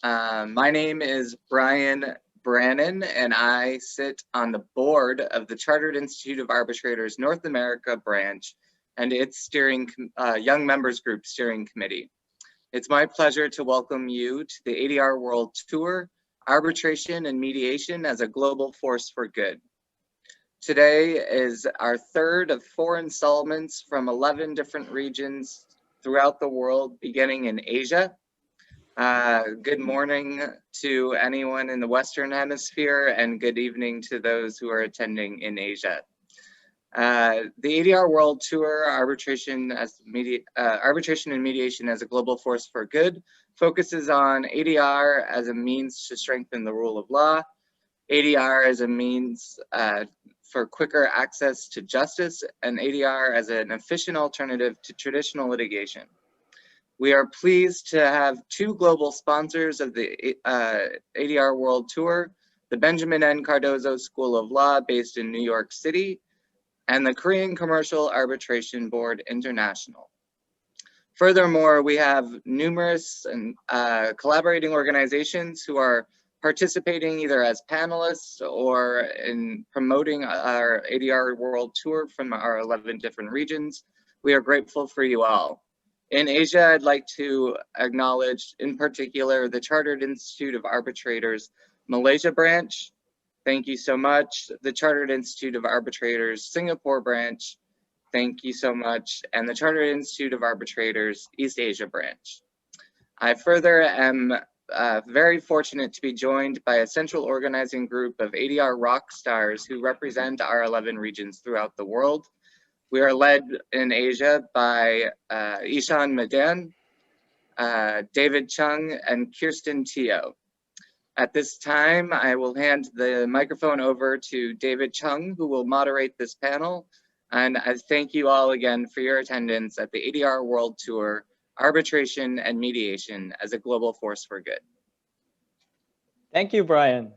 My name is Brian Brannon, and I sit on the board of the Chartered Institute of Arbitrators North America branch and its Young Members Group steering committee. It's my pleasure to welcome you to the ADR World Tour, Arbitration and Mediation as a Global Force for Good. Today is our third of 4 installments from 11 different regions throughout the world, beginning in Asia. Good morning to anyone in the Western Hemisphere, and good evening to those who are attending in Asia. The ADR World Tour, Arbitration and Mediation as a Global Force for Good, focuses on ADR as a means to strengthen the rule of law, ADR as a means for quicker access to justice, and ADR as an efficient alternative to traditional litigation. We are pleased to have 2 global sponsors of the ADR World Tour, the Benjamin N. Cardozo School of Law based in New York City, and the Korean Commercial Arbitration Board International. Furthermore, we have numerous collaborating organizations who are participating either as panelists or in promoting our ADR World Tour from our 11 different regions. We are grateful for you all. In Asia, I'd like to acknowledge, in particular, the Chartered Institute of Arbitrators Malaysia branch. Thank you so much. The Chartered Institute of Arbitrators Singapore branch. Thank you so much. And the Chartered Institute of Arbitrators East Asia branch. I further am very fortunate to be joined by a central organizing group of ADR rock stars who represent our 11 regions throughout the world. We are led in Asia by Ishan Madan, David Chung, and Kirsten Teo. At this time, I will hand the microphone over to David Chung, who will moderate this panel. And I thank you all again for your attendance at the ADR World Tour, Arbitration and Mediation as a Global Force for Good. Thank you, Brian.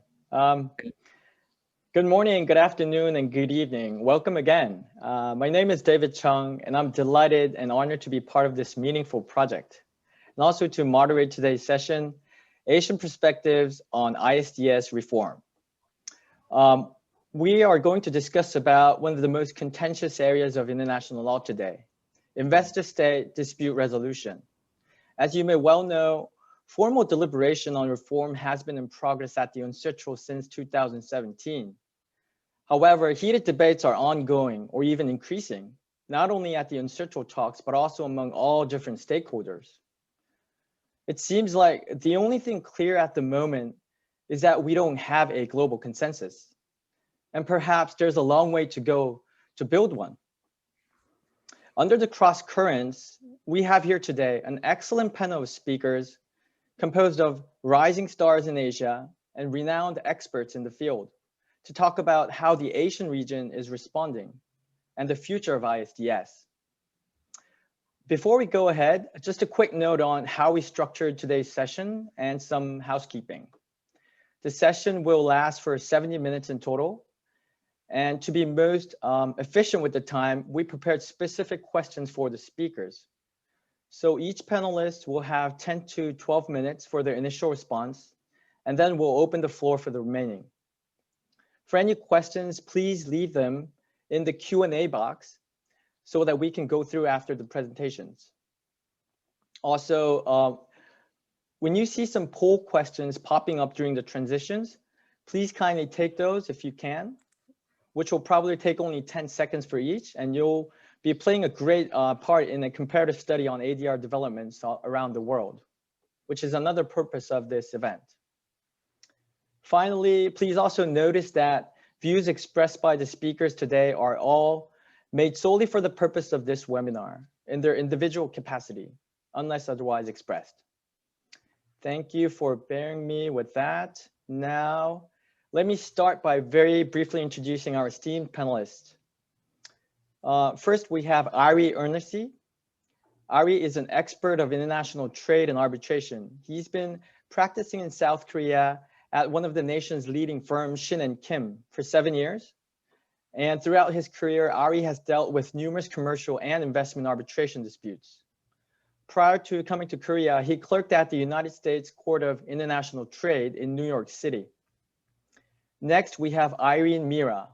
Good morning, good afternoon, and good evening. Welcome again. My name is David Chung, and I'm delighted and honored to be part of this meaningful project, and also to moderate today's session, Asian Perspectives on ISDS Reform. We are going to discuss about one of the most contentious areas of international law today, investor-state dispute resolution. As you may well know, formal deliberation on reform has been in progress at the UNCITRAL since 2017. However, heated debates are ongoing or even increasing, not only at the UNCITRAL talks, but also among all different stakeholders. It seems like the only thing clear at the moment is that we don't have a global consensus. And perhaps there's a long way to go to build one. Under the cross currents, we have here today an excellent panel of speakers composed of rising stars in Asia and renowned experts in the field to talk about how the Asian region is responding and the future of ISDS. Before we go ahead, just a quick note on how we structured today's session and some housekeeping. The session will last for 70 minutes in total. And to be most efficient with the time, we prepared specific questions for the speakers. So each panelist will have 10 to 12 minutes for their initial response, and then we'll open the floor for the remaining. For any questions, please leave them in the Q&A box so that we can go through after the presentations. Also, when you see some poll questions popping up during the transitions, please kindly take those if you can, which will probably take only 10 seconds for each, and you'll be playing a great part in a comparative study on ADR developments around the world, which is another purpose of this event. Finally, please also notice that views expressed by the speakers today are all made solely for the purpose of this webinar in their individual capacity, unless otherwise expressed. Thank you for bearing me with that. Now, let me start by very briefly introducing our esteemed panelists. First, we have Ari Ernesti. Ari is an expert of international trade and arbitration. He's been practicing in South Korea at one of the nation's leading firms, Shin & Kim, for 7 years. And throughout his career, Ari has dealt with numerous commercial and investment arbitration disputes. Prior to coming to Korea, he clerked at the United States Court of International Trade in New York City. Next, we have Irene Mira.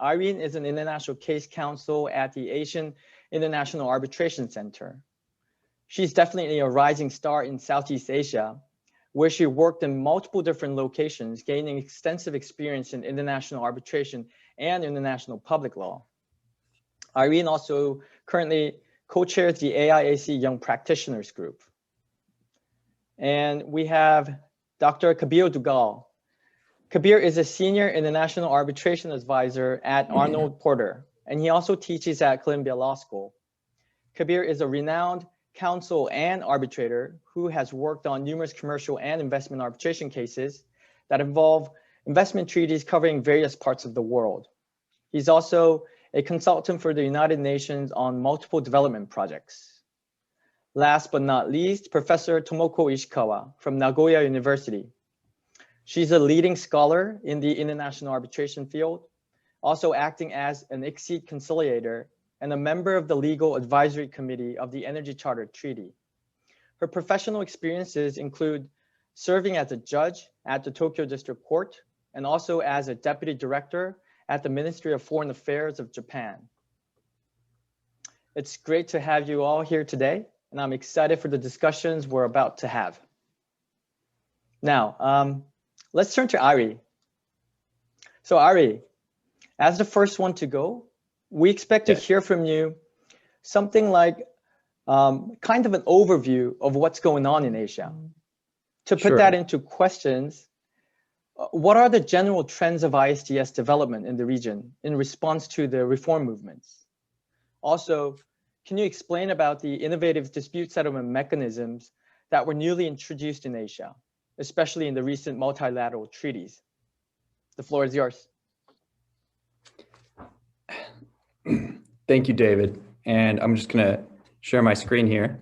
Irene is an international case counsel at the Asian International Arbitration Center. She's definitely a rising star in Southeast Asia, where she worked in multiple different locations, gaining extensive experience in international arbitration and international public law. Irene also currently co-chairs the AIAC Young Practitioners Group. And we have Dr. Kabir Duggal. Kabir is a senior international arbitration advisor at Arnold Porter, and he also teaches at Columbia Law School. Kabir is a renowned counsel and arbitrator who has worked on numerous commercial and investment arbitration cases that involve investment treaties covering various parts of the world. He's also a consultant for the United Nations on multiple development projects. Last but not least, Professor Tomoko Ishikawa from Nagoya University. She's a leading scholar in the international arbitration field, also acting as an ICSID conciliator and a member of the Legal Advisory Committee of the Energy Charter Treaty. Her professional experiences include serving as a judge at the Tokyo District Court and also as a deputy director at the Ministry of Foreign Affairs of Japan. It's great to have you all here today, and I'm excited for the discussions we're about to have. Now, let's turn to Ari. So Ari, as the first one to go, we expect to hear from you something like kind of an overview of what's going on in Asia. To put that into questions, what are the general trends of ISDS development in the region in response to the reform movements? Also, can you explain about the innovative dispute settlement mechanisms that were newly introduced in Asia, especially in the recent multilateral treaties? The floor is yours. Thank you, David. And I'm just going to share my screen here.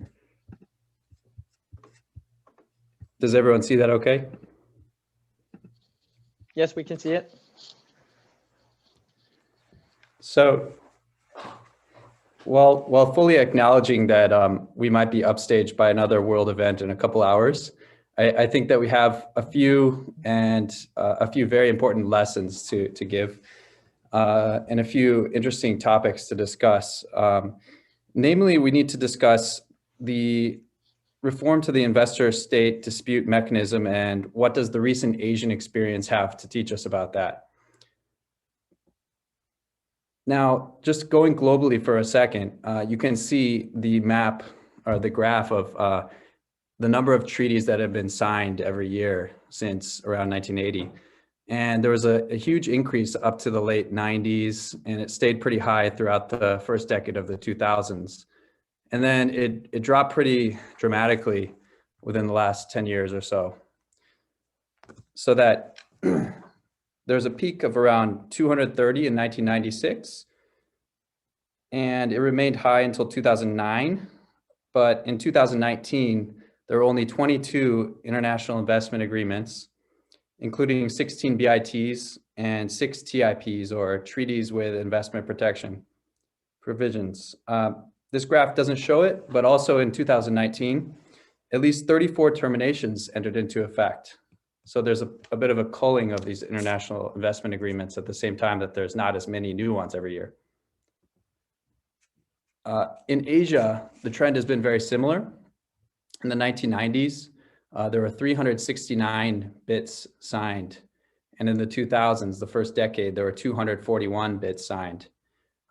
Does everyone see that okay? Yes, we can see it. So, while fully acknowledging that we might be upstaged by another world event in a couple hours, I think that we have a few very important lessons to give and a few interesting topics to discuss. Namely, we need to discuss the reform to the investor-state dispute mechanism and what does the recent Asian experience have to teach us about that. Now, just going globally for a second, you can see the map or the graph of the number of treaties that have been signed every year since around 1980. And there was a huge increase up to the late 90s, and it stayed pretty high throughout the first decade of the 2000s. And then it dropped pretty dramatically within the last 10 years or so. So that there's a peak of around 230 in 1996, and it remained high until 2009. But in 2019, there were only 22 international investment agreements, including 16 BITs and 6 TIPs, or treaties with investment protection provisions. This graph doesn't show it, but also in 2019, at least 34 terminations entered into effect. So there's a bit of a culling of these international investment agreements at the same time that there's not as many new ones every year. In Asia, the trend has been very similar. In the 1990s, there were 369 BITs signed. And in the 2000s, the first decade, there were 241 BITs signed.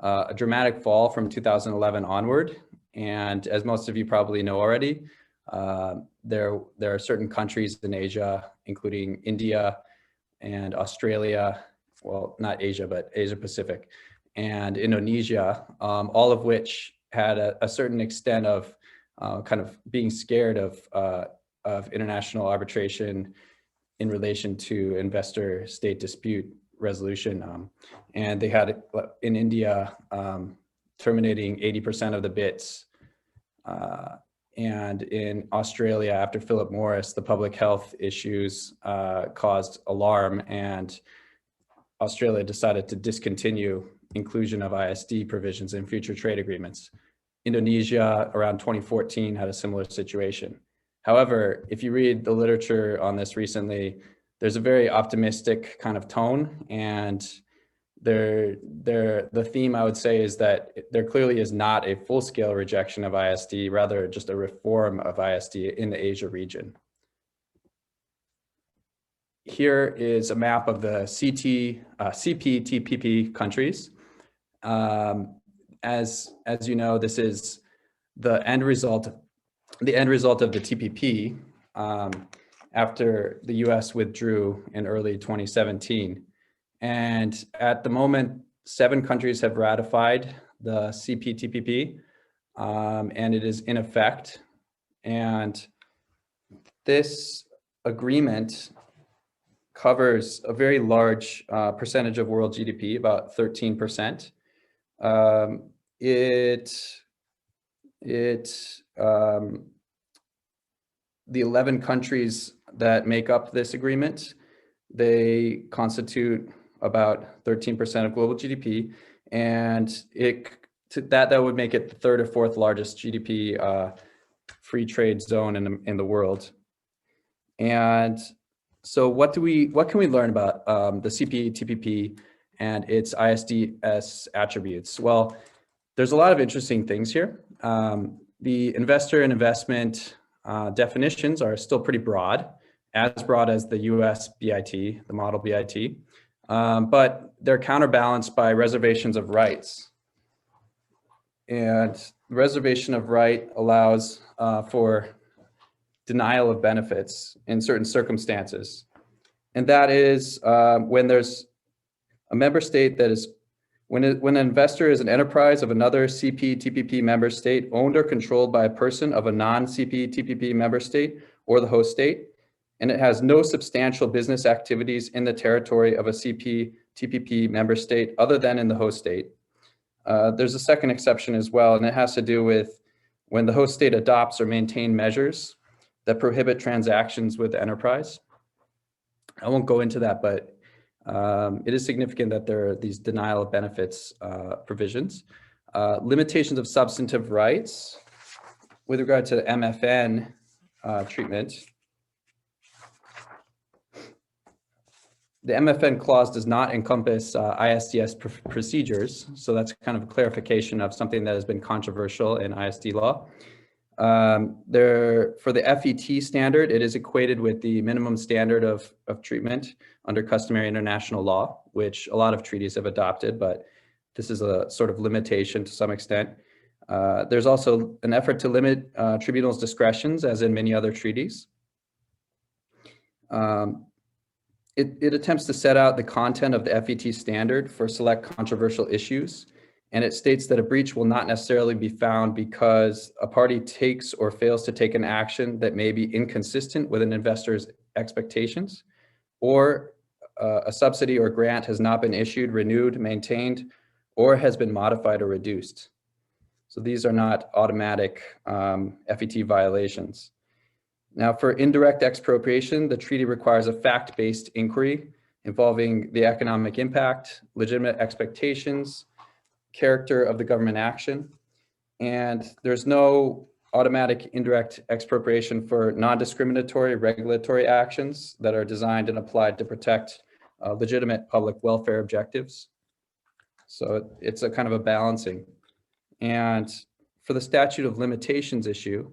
A dramatic fall from 2011 onward. And as most of you probably know already, there are certain countries in Asia, including India and Australia, well, not Asia, but Asia Pacific, and Indonesia, all of which had a certain extent of kind of being scared of international arbitration in relation to investor-state dispute resolution. And they had, in India, terminating 80% of the BITs. And in Australia, after Philip Morris, the public health issues caused alarm, and Australia decided to discontinue inclusion of ISD provisions in future trade agreements. Indonesia around 2014 had a similar situation. However, if you read the literature on this recently, there's a very optimistic kind of tone, and the theme I would say is that there clearly is not a full-scale rejection of ISD, rather just a reform of ISD in the Asia region. Here is a map of the CPTPP countries. As you know, this is the end result of the TPP after the US withdrew in early 2017. And at the moment, 7 countries have ratified the CPTPP, and it is in effect. And this agreement covers a very large percentage of world GDP, about 13%. The 11 countries that make up this agreement, they constitute about 13% of global GDP, and that would make it the 3rd or 4th largest GDP free trade zone in the world. And so what can we learn about the CPTPP and its ISDS attributes? Well, there's a lot of interesting things here. The investor and investment definitions are still pretty broad, as broad as the US BIT, the model BIT, but they're counterbalanced by reservations of rights. And the reservation of right allows for denial of benefits in certain circumstances. And that is when there's a member state that is, when an investor is an enterprise of another CPTPP member state owned or controlled by a person of a non-CPTPP member state or the host state, and it has no substantial business activities in the territory of a CPTPP member state other than in the host state. There's a second exception as well, and it has to do with when the host state adopts or maintains measures that prohibit transactions with the enterprise. I won't go into that, but it is significant that there are these denial of benefits provisions. Limitations of substantive rights with regard to the MFN treatment. The MFN clause does not encompass ISDS procedures, so that's kind of a clarification of something that has been controversial in ISD law. For the FET standard, it is equated with the minimum standard of treatment under customary international law, which a lot of treaties have adopted, but this is a sort of limitation to some extent. There's also an effort to limit tribunals' discretions, as in many other treaties. It attempts to set out the content of the FET standard for select controversial issues, and it states that a breach will not necessarily be found because a party takes or fails to take an action that may be inconsistent with an investor's expectations, or a subsidy or grant has not been issued, renewed, maintained, or has been modified or reduced. So these are not automatic FET violations. Now, for indirect expropriation, the treaty requires a fact-based inquiry involving the economic impact, legitimate expectations, character of the government action, and there's no automatic indirect expropriation for non-discriminatory regulatory actions that are designed and applied to protect legitimate public welfare objectives. So it's a kind of a balancing. And for the statute of limitations issue,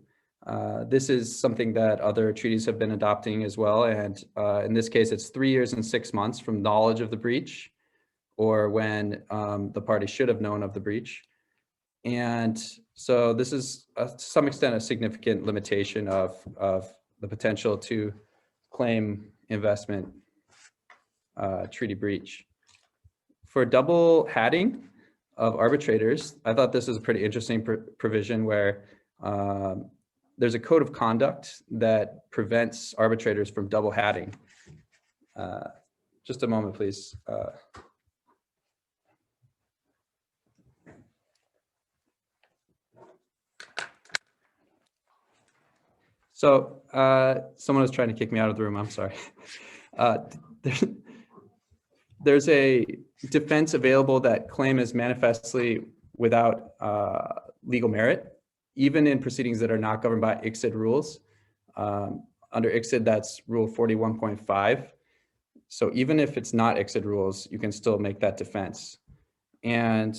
this is something that other treaties have been adopting as well. And in this case, it's 3 years and 6 months from knowledge of the breach, or when the party should have known of the breach. And so this is to some extent a significant limitation of the potential to claim investment treaty breach. For double hatting of arbitrators, I thought this was a pretty interesting provision where there's a code of conduct that prevents arbitrators from double hatting. Just a moment, please. So someone was trying to kick me out of the room, I'm sorry. There's a defense available that claim is manifestly without legal merit, even in proceedings that are not governed by ICSID rules. Under ICSID, that's rule 41.5. So even if it's not ICSID rules, you can still make that defense. And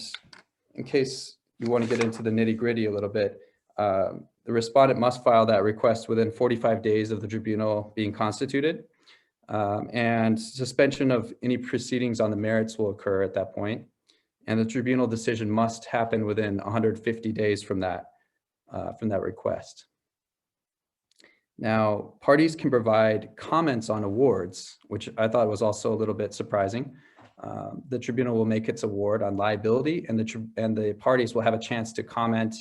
in case you want to get into the nitty-gritty a little bit, the respondent must file that request within 45 days of the tribunal being constituted. And suspension of any proceedings on the merits will occur at that point. And the tribunal decision must happen within 150 days from that request. Now, parties can provide comments on awards, which I thought was also a little bit surprising. The tribunal will make its award on liability, and the parties will have a chance to comment,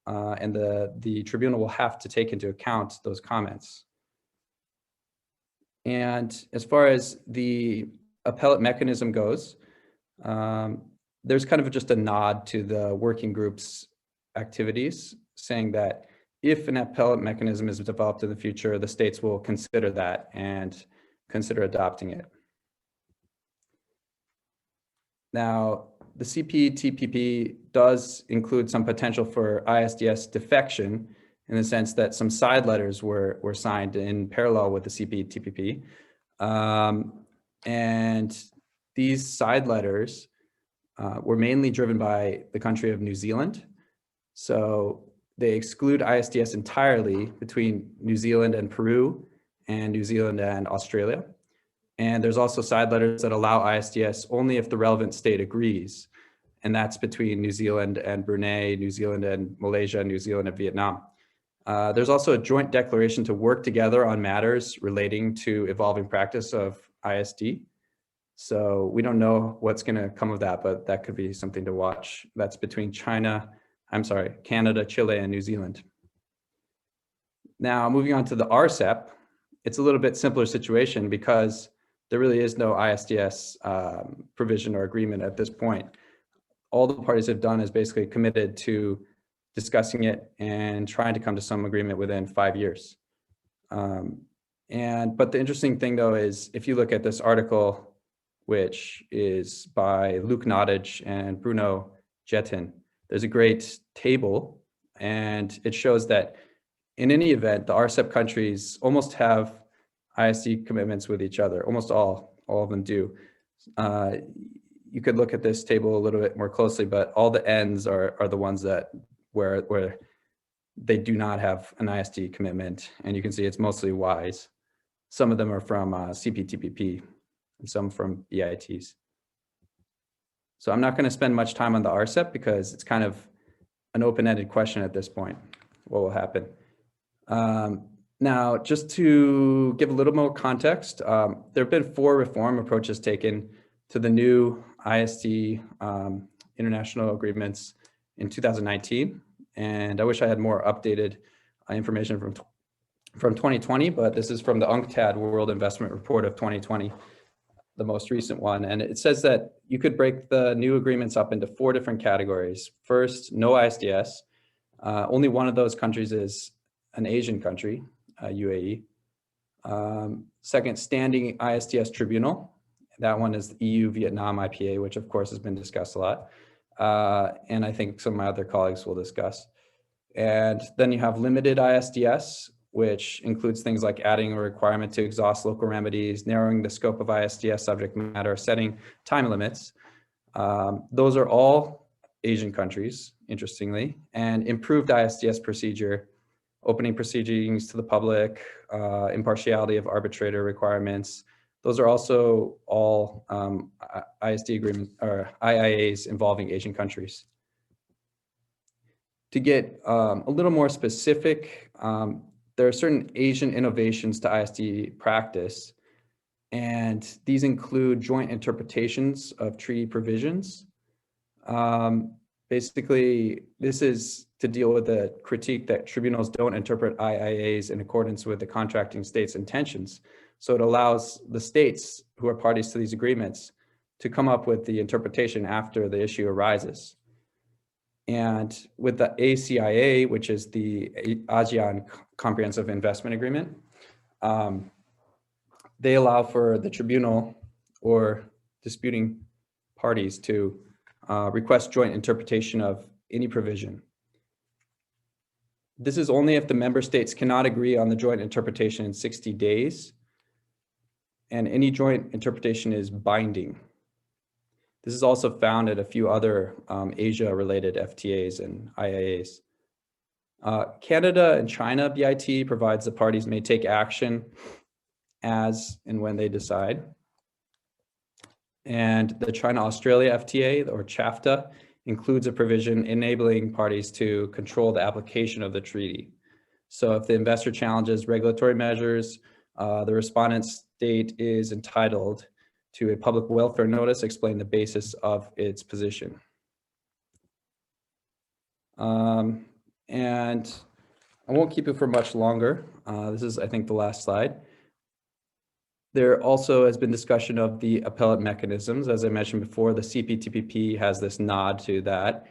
and the tribunal will have to take into account those comments. And as far as the appellate mechanism goes, there's kind of just a nod to the working group's activities, saying that if an appellate mechanism is developed in the future, the states will consider that and consider adopting it. Now, the CPTPP does include some potential for ISDS defection, in the sense that some side letters were signed in parallel with the CPTPP. And these side letters were mainly driven by the country of New Zealand. So they exclude ISDS entirely between New Zealand and Peru and New Zealand and Australia. And there's also side letters that allow ISDS only if the relevant state agrees. And that's between New Zealand and Brunei, New Zealand and Malaysia, New Zealand and Vietnam. There's also a joint declaration to work together on matters relating to evolving practice of ISD. So we don't know what's going to come of that, but that could be something to watch. That's between Canada, Chile, and New Zealand. Now, moving on to the RCEP, it's a little bit simpler situation because there really is no ISDS provision or agreement at this point. All the parties have done is basically committed to discussing it and trying to come to some agreement within 5 years. But the interesting thing though is if you look at this article, which is by Luke Nottage and Bruno Jetten, there's a great table, and it shows that in any event, the RCEP countries almost have ISD commitments with each other. Almost all of them do. You could look at this table a little bit more closely, but all the ends are the ones that where they do not have an ISD commitment, and you can see it's mostly Ys. Some of them are from CPTPP, and some from EITs. So I'm not going to spend much time on the RCEP because it's kind of an open-ended question at this point. What will happen? Now, just to give a little more context, there have been 4 reform approaches taken to the new ISD international agreements in 2019. And I wish I had more updated information from 2020, but this is from the UNCTAD World Investment Report of 2020, the most recent one. And it says that you could break the new agreements up into 4 different categories. First, no ISDS. Only one of those countries is an Asian country, UAE. Second, standing ISDS tribunal. That one is the EU-Vietnam IPA, which of course has been discussed a lot. And I think some of my other colleagues will discuss. And then you have limited ISDS, which includes things like adding a requirement to exhaust local remedies, narrowing the scope of ISDS subject matter, setting time limits. Those are all Asian countries, interestingly, and improved ISDS procedure, opening proceedings to the public, impartiality of arbitrator requirements. Those are also all ISD agreements or IIAs involving Asian countries. To get a little more specific, there are certain Asian innovations to ISD practice, and these include joint interpretations of treaty provisions. Basically, this is to deal with the critique that tribunals don't interpret IIAs in accordance with the contracting state's intentions. So it allows the states who are parties to these agreements to come up with the interpretation after the issue arises. And with the ACIA, which is the ASEAN Comprehensive Investment Agreement, they allow for the tribunal or disputing parties to request joint interpretation of any provision. This is only if the member states cannot agree on the joint interpretation in 60 days, and any joint interpretation is binding. This is also found at a few other Asia-related FTAs and IAAs. Canada and China BIT provides the parties may take action as and when they decide. And the China-Australia FTA, or CHAFTA, includes a provision enabling parties to control the application of the treaty. So if the investor challenges regulatory measures, the respondent state is entitled to a public welfare notice explaining the basis of its position. And I won't keep it for much longer. This is, I think, the last slide. There also has been discussion of the appellate mechanisms. As I mentioned before, the CPTPP has this nod to that.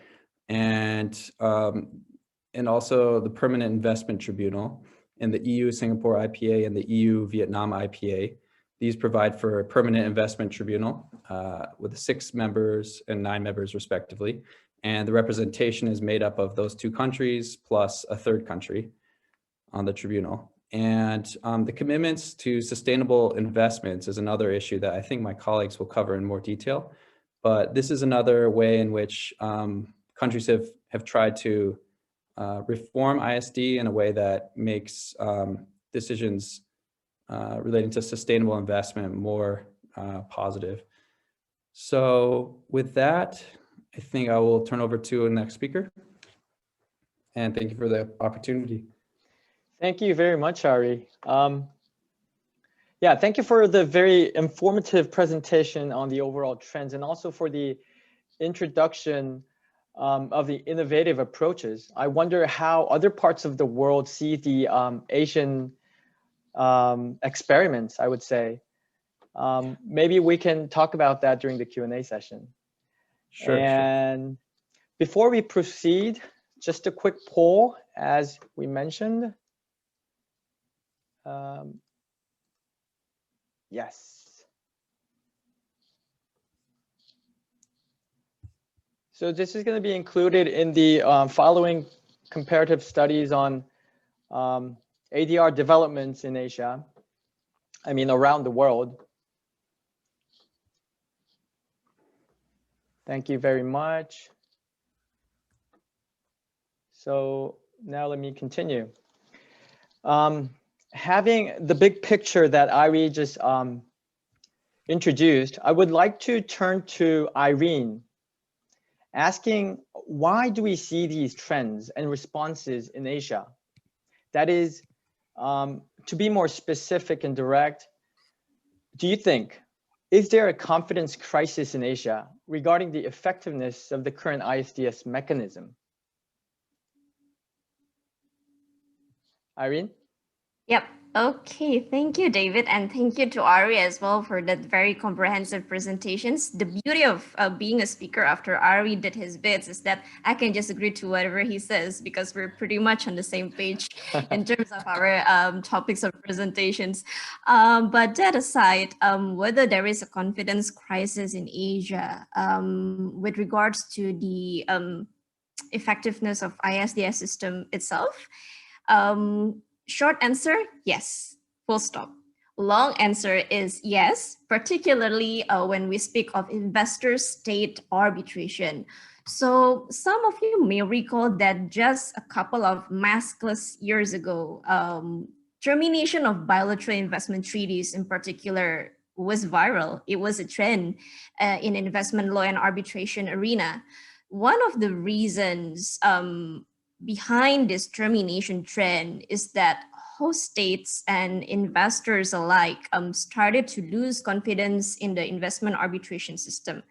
And also the Permanent Investment Tribunal and the EU-Singapore IPA and the EU-Vietnam IPA. These provide for a permanent investment tribunal with 6 members and 9 members respectively. And the representation is made up of those 2 countries plus a 3rd country on the tribunal. And the commitments to sustainable investments is another issue that I think my colleagues will cover in more detail. But this is another way in which countries have tried to reform ISD in a way that makes decisions relating to sustainable investment more positive. So with that, I think I will turn over to the next speaker. And thank you for the opportunity. Thank you very much, Ari. Yeah, thank you for the very informative presentation on the overall trends and also for the introduction of the innovative approaches. I wonder how other parts of the world see the Asian experiments, I would say. Maybe we can talk about that during the Q&A session. Sure. And before we proceed, just a quick poll, as we mentioned. Yes. So this is going to be included in the following comparative studies on ADR developments in Asia, I mean around the world. Thank you very much. So now let me continue. Having the big picture that Irene just introduced, I would like to turn to Irene, asking why do we see these trends and responses in Asia? That is, to be more specific and direct, do you think, is there a confidence crisis in Asia regarding the effectiveness of the current ISDS mechanism? Irene? Yep. Okay. Thank you, David. And thank you to Ari as well for that very comprehensive presentations. The beauty of being a speaker after Ari did his bits is that I can just agree to whatever he says because we're pretty much on the same page in terms of our topics of presentations. But that aside, whether there is a confidence crisis in Asia with regards to the effectiveness of ISDS system itself, short answer, yes, full stop. Long answer is yes, particularly when we speak of investor-state arbitration. So some of you may recall that just a couple of maskless years ago, termination of bilateral investment treaties in particular was viral. It was a trend in investment law and arbitration arena. One of the reasons behind this termination trend is that host states and investors alike started to lose confidence in the investment arbitration system.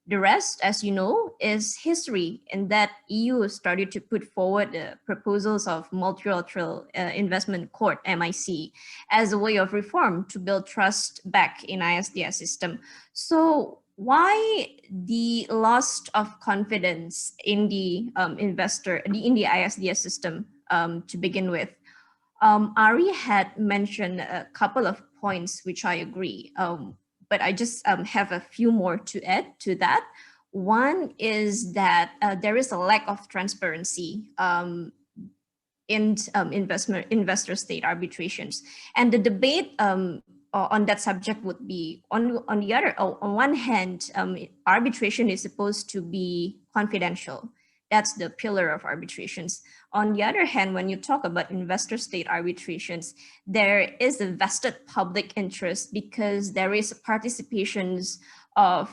The rest, as you know, is history, and that EU started to put forward proposals of multilateral investment court, MIC, as a way of reform to build trust back in ISDS system. So why the loss of confidence in the in the ISDS system to begin with? Ari had mentioned a couple of points which I agree, but I just have a few more to add to that. One is that there is a lack of transparency. in investor-state arbitrations. And the debate on that subject would be on one hand, arbitration is supposed to be confidential. That's the pillar of arbitrations. On the other hand, when you talk about investor-state arbitrations, there is a vested public interest because there is participations of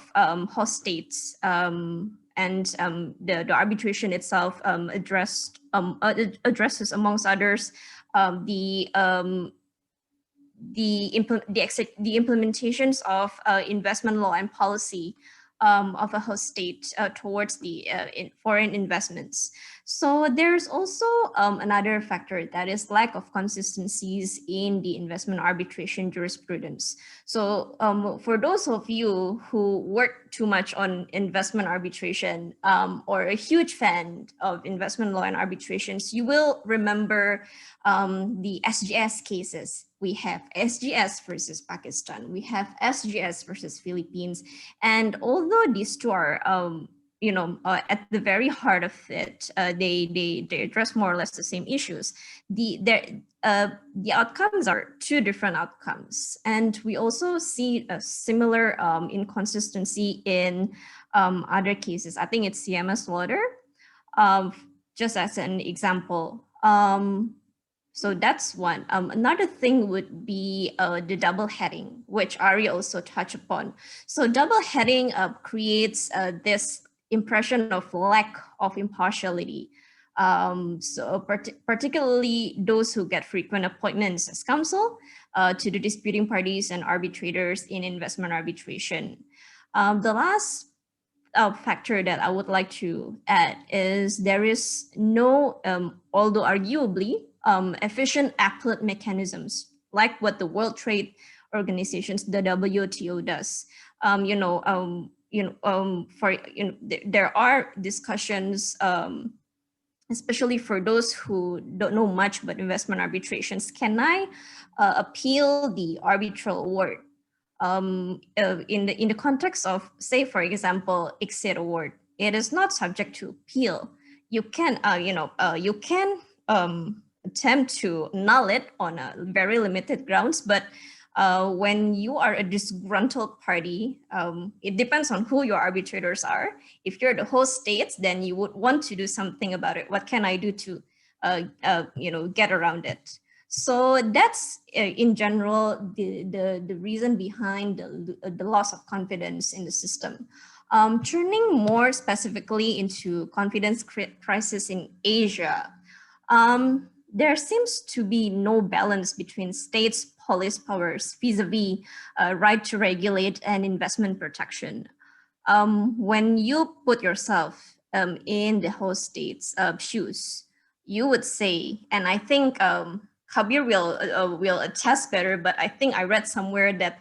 host states, and the arbitration itself addresses, amongst others, the implementations of investment law and policy of a host state towards the foreign investments. So there's also another factor, that is lack of consistencies in the investment arbitration jurisprudence. So for those of you who work too much on investment arbitration or a huge fan of investment law and arbitrations, you will remember the SGS cases. We have SGS versus Pakistan. We have SGS versus Philippines. And although these two are at the very heart of it, they address more or less the same issues. The outcomes are two different outcomes, and we also see a similar inconsistency in other cases. I think it's CMS Water, just as an example. So that's one. Another thing would be the double heading, which Ari also touched upon. So double heading creates this impression of lack of impartiality. Particularly those who get frequent appointments as counsel to the disputing parties and arbitrators in investment arbitration. The last factor that I would like to add is there is no, although arguably, efficient appellate mechanisms like what the World Trade Organizations, the WTO, does. There are discussions, especially for those who don't know much about investment arbitrations. Can I appeal the arbitral award in the context of, say, for example, exit award? It is not subject to appeal. You can, you can attempt to null it on a very limited grounds, but when you are a disgruntled party, it depends on who your arbitrators are. If you're the host states, then you would want to do something about it. What can I do to, get around it? So that's in general the reason behind the loss of confidence in the system. Turning more specifically into confidence crisis in Asia, there seems to be no balance between states' police powers vis-a-vis right to regulate and investment protection. When you put yourself in the host state's shoes, you would say, and I think Kabir will attest better, but I think I read somewhere that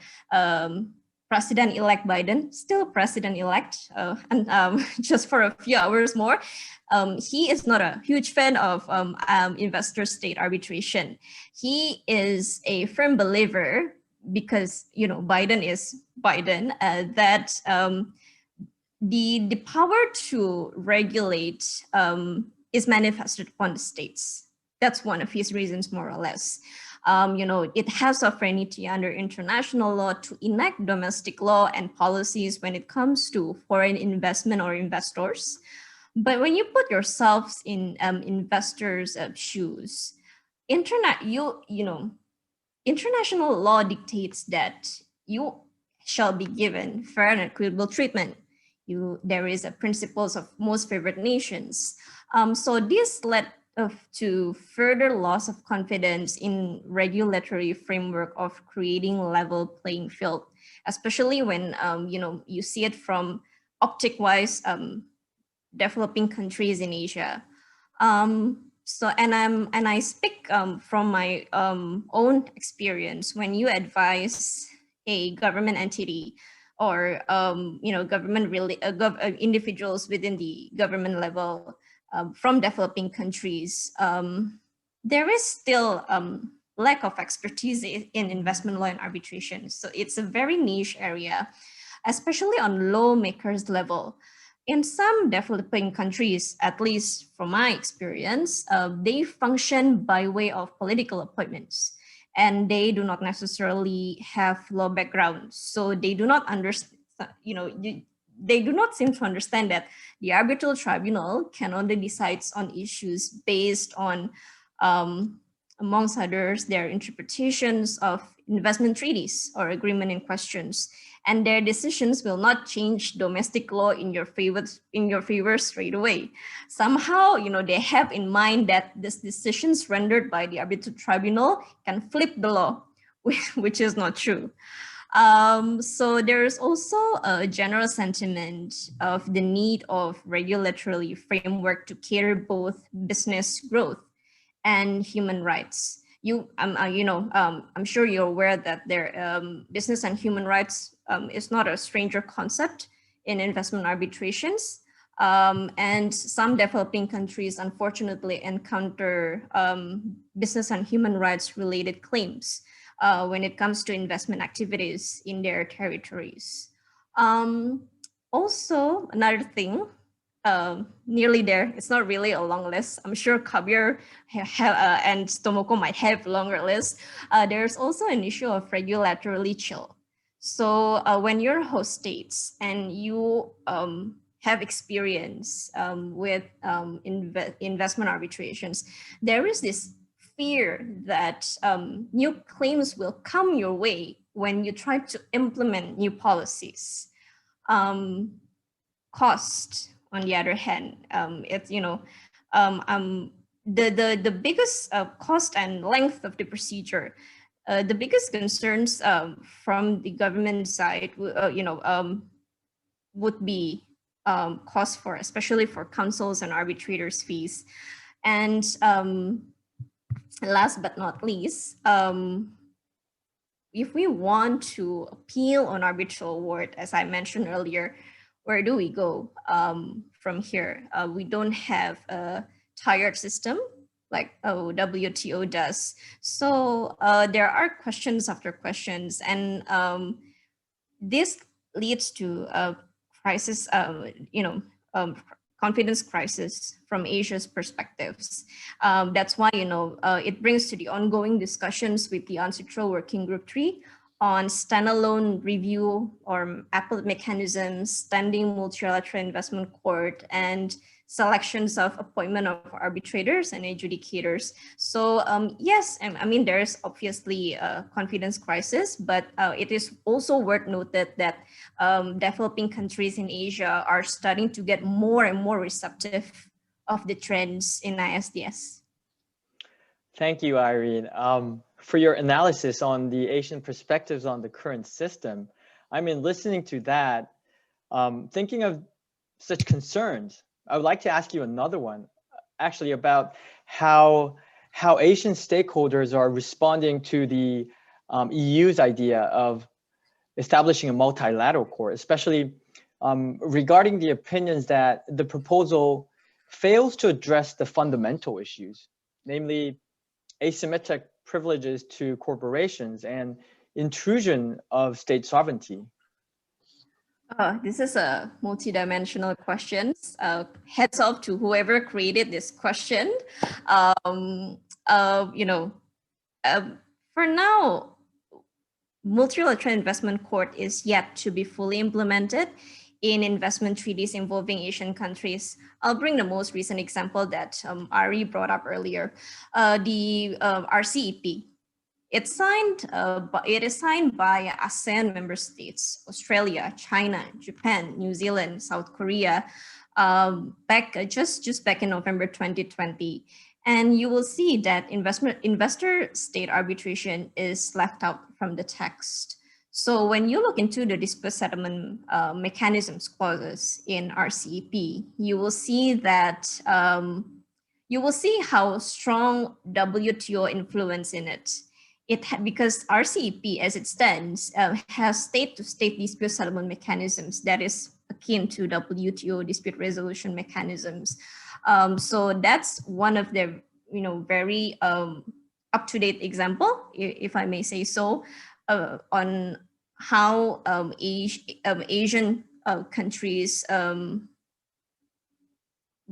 President-elect Biden, still President-elect, and just for a few hours more, he is not a huge fan of investor-state arbitration. He is a firm believer, because Biden is Biden, that the power to regulate is manifested upon the states. That's one of his reasons, more or less. It has sovereignty under international law to enact domestic law and policies when it comes to foreign investment or investors. But when you put yourselves in investors' shoes, international law dictates that you shall be given fair and equitable treatment. There is a principles of most favored nations. So this led to further loss of confidence in regulatory framework of creating level playing field, especially when you see it from optic-wise developing countries in Asia. I speak from my own experience. When you advise a government entity or individuals within the government level from developing countries, there is still lack of expertise in investment law and arbitration. So it's a very niche area, especially on lawmakers level. in some developing countries, at least from my experience, they function by way of political appointments, and they do not necessarily have law backgrounds. So they do not understand, they do not seem to understand that the arbitral tribunal can only decide on issues based on, amongst others, their interpretations of investment treaties or agreement in questions, and their decisions will not change domestic law in your favor straight away. Somehow, they have in mind that these decisions rendered by the arbitral tribunal can flip the law, which is not true. So there's also a general sentiment of the need of regulatory framework to cater both business growth and human rights. I'm sure you're aware that business and human rights is not a stranger concept in investment arbitrations. And some developing countries unfortunately encounter business and human rights related claims when it comes to investment activities in their territories. Also, another thing, nearly there, it's not really a long list. I'm sure Kabir and Tomoko might have longer lists. There's also an issue of regulatorily chill. So when you're host states and you have experience with investment arbitrations, there is this fear that new claims will come your way when you try to implement new policies. Cost, on the other hand, it's the biggest cost and length of the procedure. The biggest concerns from the government side, would be cost for, especially for counsels and arbitrators' fees, and last but not least, if we want to appeal on arbitral award, as I mentioned earlier, where do we go from here? We don't have a tiered system like WTO does. So there are questions after questions, and this leads to a crisis, confidence crisis from Asia's perspectives. That's why, it brings to the ongoing discussions with the UNCITRAL Working Group 3 on standalone review or appellate mechanisms, standing multilateral investment court, and selections of appointment of arbitrators and adjudicators. So yes, I mean, there's obviously a confidence crisis, but it is also worth noted that developing countries in Asia are starting to get more and more receptive of the trends in ISDS. Thank you, Irene, for your analysis on the Asian perspectives on the current system. I mean, listening to that, thinking of such concerns, I would like to ask you another one, actually, about how Asian stakeholders are responding to the EU's idea of establishing a multilateral court, especially regarding the opinions that the proposal fails to address the fundamental issues, namely asymmetric privileges to corporations and intrusion of state sovereignty. This is a multidimensional question. Heads off to whoever created this question. For now, multilateral investment court is yet to be fully implemented in investment treaties involving Asian countries. I'll bring the most recent example that Ari brought up earlier, the RCEP. It is signed by ASEAN member states, Australia, China, Japan, New Zealand, South Korea, back in November 2020. And you will see that investor state arbitration is left out from the text. So when you look into the dispute settlement mechanisms clauses in RCEP, you will see that you will see how strong WTO influence in it. Because RCEP, as it stands, has state-to-state dispute settlement mechanisms that is akin to WTO dispute resolution mechanisms. So that's one of the very up-to-date example, if I may say so, on how Asian countries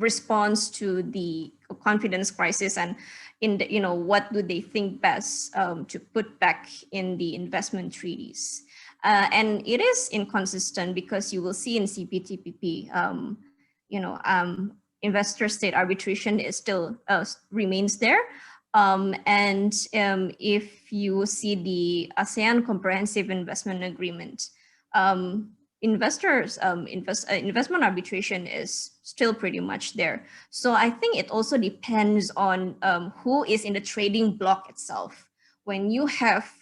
response to the confidence crisis, and in the, what do they think best to put back in the investment treaties. And it is inconsistent because you will see in CPTPP, investor state arbitration is still remains there. And if you see the ASEAN Comprehensive Investment Agreement, investment arbitration is still pretty much there. So I think it also depends on who is in the trading block itself. When you have,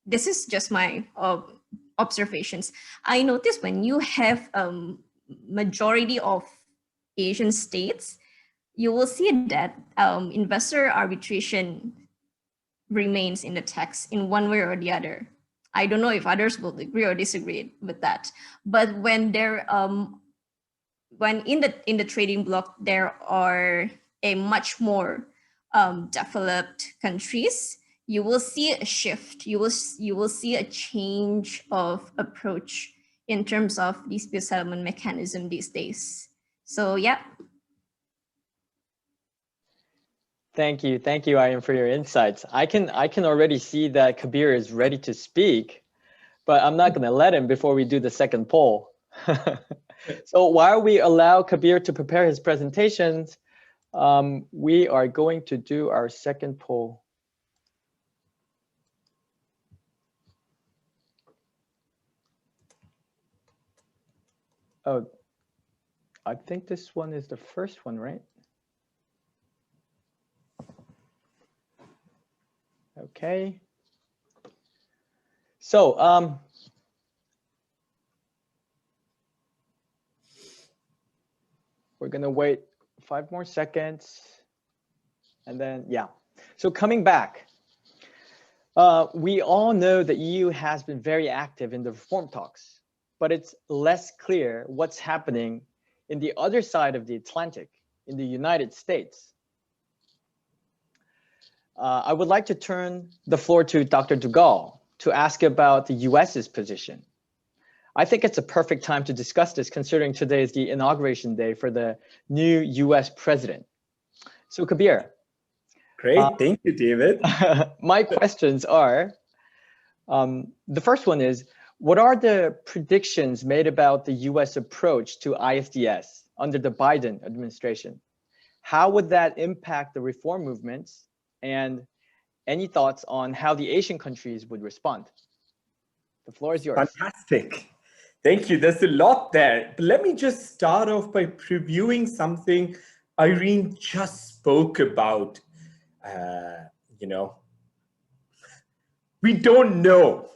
this is just my observations. I noticed when you have majority of Asian states, you will see that investor arbitration remains in the text in one way or the other. I don't know if others will agree or disagree with that. But when there, when in the trading bloc there are a much more developed countries, you will see a shift. You will see a change of approach in terms of dispute settlement mechanism these days. So yeah. Thank you, Ayan, for your insights. I can already see that Kabir is ready to speak, but I'm not going to let him before we do the second poll. So while we allow Kabir to prepare his presentations, we are going to do our second poll. Oh, I think this one is the first one, right? Okay. So, we're gonna wait 5 more seconds, and then, yeah. So coming back, we all know that EU has been very active in the reform talks, but it's less clear what's happening in the other side of the Atlantic, in the United States. I would like to turn the floor to Dr. Duggal to ask about the US's position. I think it's a perfect time to discuss this, considering today is the inauguration day for the new US president. So Kabir. Great, thank you, David. My questions are, the first one is, what are the predictions made about the US approach to ISDS under the Biden administration? How would that impact the reform movements? And any thoughts on how the Asian countries would respond? The floor is yours. Fantastic. Thank you. There's a lot there. But let me just start off by previewing something Irene just spoke about. We don't know.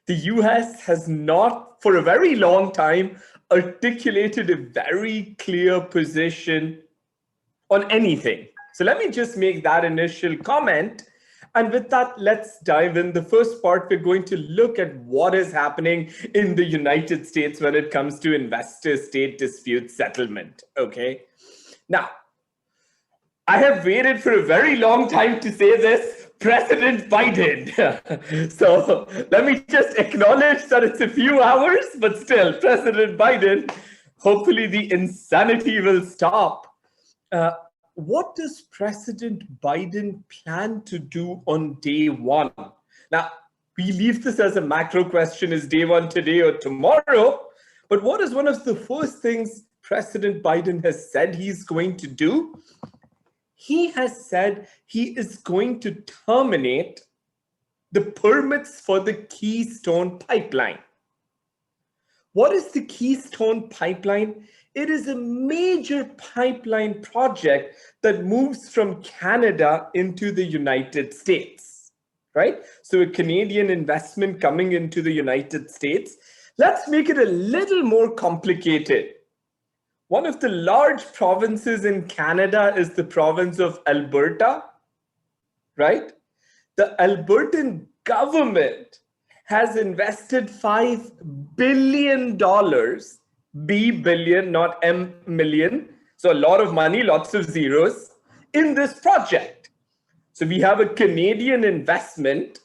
The US has not, for a very long time, articulated a very clear position on anything. So let me just make that initial comment. And with that, let's dive in. The first part, we're going to look at what is happening in the United States when it comes to investor-state dispute settlement, okay? Now, I have waited for a very long time to say this, President Biden. So let me just acknowledge that it's a few hours, but still, President Biden, hopefully the insanity will stop. What does President Biden plan to do on day one? Now, we leave this as a macro question, is day one today or tomorrow? But what is one of the first things President Biden has said he's going to do? He has said he is going to terminate the permits for the Keystone Pipeline. What is the Keystone Pipeline? It is a major pipeline project that moves from Canada into the United States, right? So a Canadian investment coming into the United States. Let's make it a little more complicated. One of the large provinces in Canada is the province of Alberta, right? The Albertan government has invested $5 billion, B billion, not M million. So a lot of money, lots of zeros in this project. So we have a Canadian investment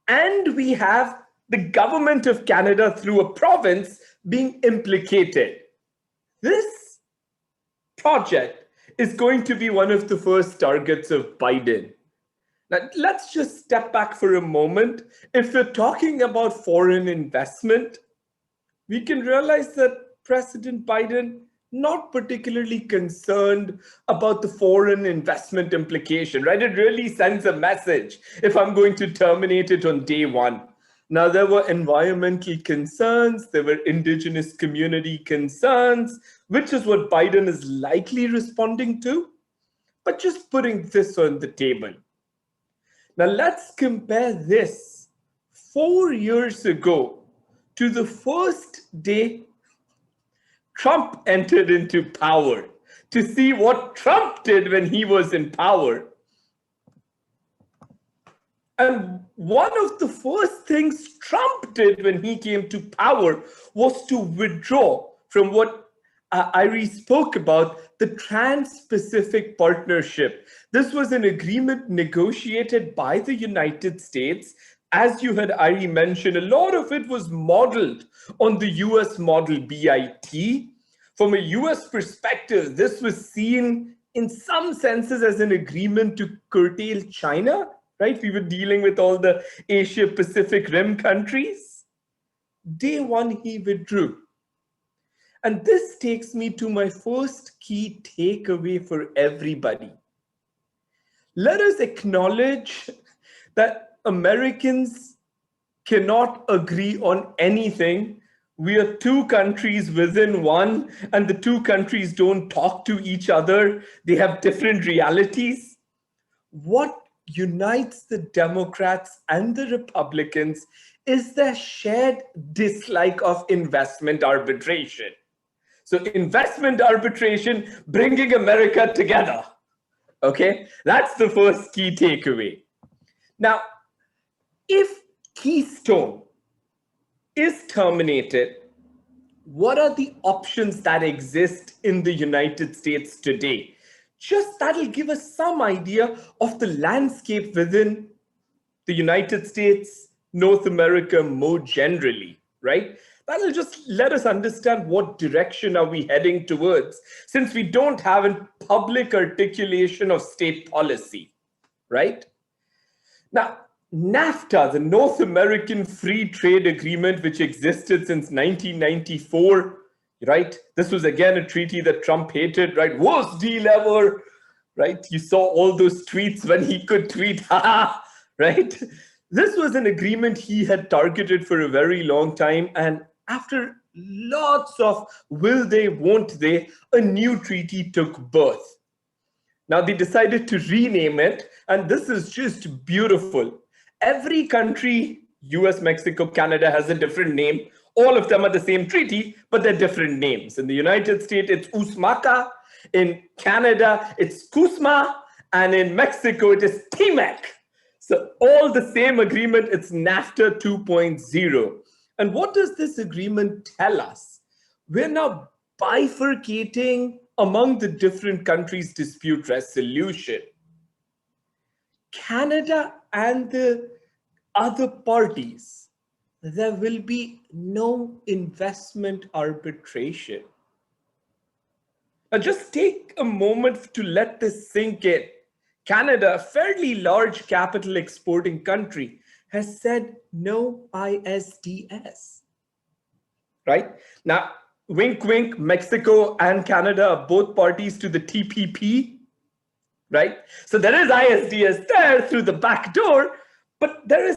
and we have the government of Canada through a province being implicated. This project is going to be one of the first targets of Biden. Now, let's just step back for a moment. If we're talking about foreign investment, we can realize that President Biden not particularly concerned about the foreign investment implication, right? It really sends a message if I'm going to terminate it on day one. Now, there were environmental concerns, there were indigenous community concerns, which is what Biden is likely responding to. But just putting this on the table. Now, let's compare this 4 years ago to the first day Trump entered into power, to see what Trump did when he was in power. And one of the first things Trump did when he came to power was to withdraw from what Irie spoke about, the Trans-Pacific Partnership. This was an agreement negotiated by the United States. As you had Irie mentioned, a lot of it was modeled on the US model BIT. From a US perspective, this was seen in some senses as an agreement to curtail China, right? We were dealing with all the Asia Pacific Rim countries. Day one, he withdrew. And this takes me to my first key takeaway for everybody. Let us acknowledge that Americans cannot agree on anything. We are two countries within one, and the two countries don't talk to each other. They have different realities. What unites the Democrats and the Republicans is the shared dislike of investment arbitration. So investment arbitration, bringing America together. Okay, that's the first key takeaway. Now, if Keystone is terminated, what are the options that exist in the United States today? Just that'll give us some idea of the landscape within the United States, North America more generally, right? That'll just let us understand what direction are we heading towards, since we don't have a public articulation of state policy, right? Now, NAFTA, the North American Free Trade Agreement, which existed since 1994, right? This was again a treaty that Trump hated, right? Worst deal ever, right? You saw all those tweets when he could tweet, haha, right? This was an agreement he had targeted for a very long time. And after lots of will they, won't they, a new treaty took birth. Now they decided to rename it, and this is just beautiful. Every country, US, Mexico, Canada, has a different name. All of them are the same treaty, but they're different names. In the United States, it's USMCA. In Canada, it's CUSMA. And in Mexico, it is TMEC. So all the same agreement, it's NAFTA 2.0. And what does this agreement tell us? We're now bifurcating among the different countries' dispute resolution. Canada and the other parties, there will be no investment arbitration. Now just take a moment to let this sink in. Canada, a fairly large capital exporting country, has said no ISDS, right? Now, wink, wink, Mexico and Canada are both parties to the TPP, right? So there is ISDS there through the back door, but there is,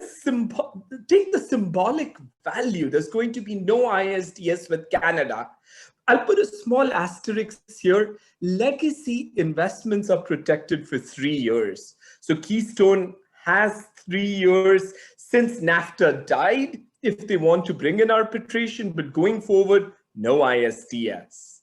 take the symbolic value. There's going to be no ISDS with Canada. I'll put a small asterisk here. Legacy investments are protected for 3 years. So Keystone has 3 years since NAFTA died if they want to bring in arbitration, but going forward, no ISDS.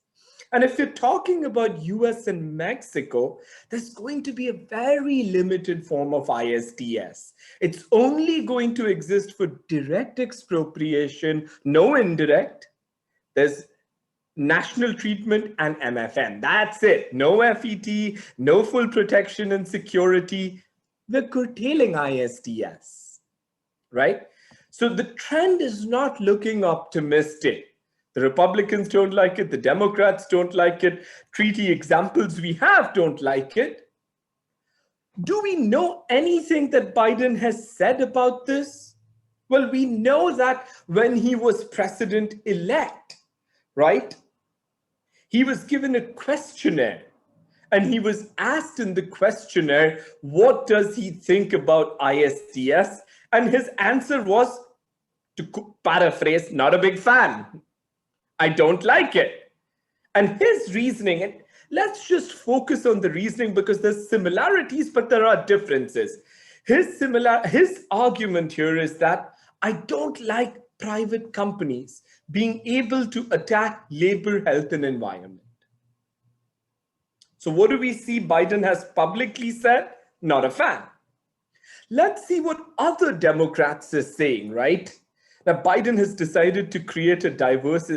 And if you're talking about US and Mexico, there's going to be a very limited form of ISDS. It's only going to exist for direct expropriation, no indirect. There's national treatment and MFN. That's it. No FET, no full protection and security. We're curtailing ISDS, right? So the trend is not looking optimistic. The Republicans don't like it. The Democrats don't like it. Treaty examples we have don't like it. Do we know anything that Biden has said about this? Well, we know that when he was president-elect, right? He was given a questionnaire, and he was asked in the questionnaire, what does he think about ISDS? And his answer was, to paraphrase, not a big fan. I don't like it. And his reasoning, and let's just focus on the reasoning because there's similarities, but there are differences. His argument here is that I don't like private companies being able to attack labor, health, and environment. So what do we see Biden has publicly said? Not a fan. Let's see what other Democrats are saying, right? Now, Biden has decided to create a diverse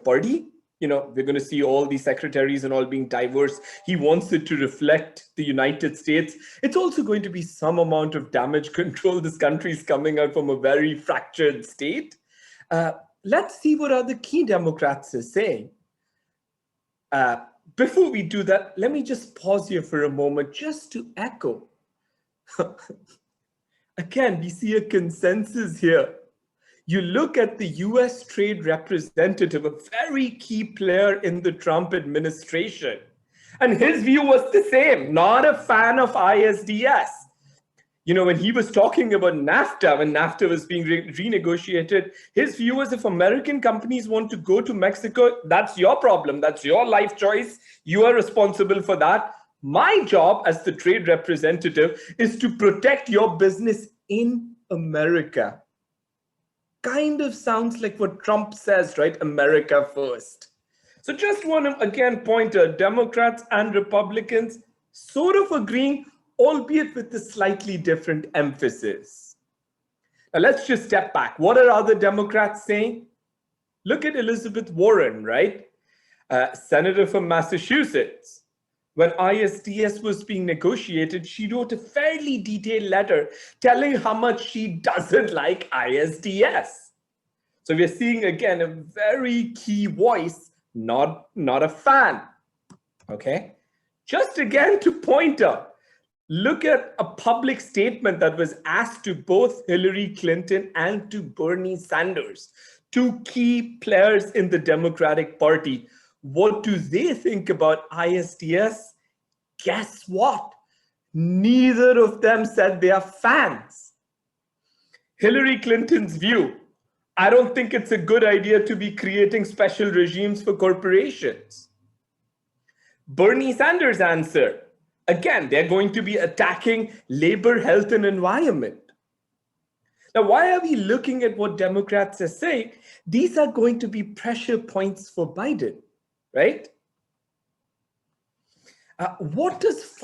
party. We're going to see all these secretaries and all being diverse. He wants it to reflect the United States. It's also going to be some amount of damage control. This country is coming out from a very fractured state. Let's see what other key Democrats are saying. Before we do that, let me just pause here for a moment just to echo. Again, we see a consensus here. You look at the US trade representative, a very key player in the Trump administration, and his view was the same, not a fan of ISDS. When he was talking about NAFTA, when NAFTA was being renegotiated, his view was if American companies want to go to Mexico, that's your problem. That's your life choice. You are responsible for that. My job as the trade representative is to protect your business in America. Kind of sounds like what Trump says, right? America first. So just want to again point out Democrats and Republicans sort of agreeing, albeit with a slightly different emphasis. Now let's just step back. What are other Democrats saying? Look at Elizabeth Warren, right? Senator from Massachusetts. When ISDS was being negotiated, she wrote a fairly detailed letter telling how much she doesn't like ISDS. So we're seeing, again, a very key voice, not a fan. Okay? Just again to point out, look at a public statement that was asked to both Hillary Clinton and to Bernie Sanders, two key players in the Democratic Party. What do they think about ISDS? Guess what? Neither of them said they are fans. Hillary Clinton's view, I don't think it's a good idea to be creating special regimes for corporations. Bernie Sanders' answer, again, they're going to be attacking labor, health, and environment. Now, why are we looking at what Democrats are saying? These are going to be pressure points for Biden, right? What does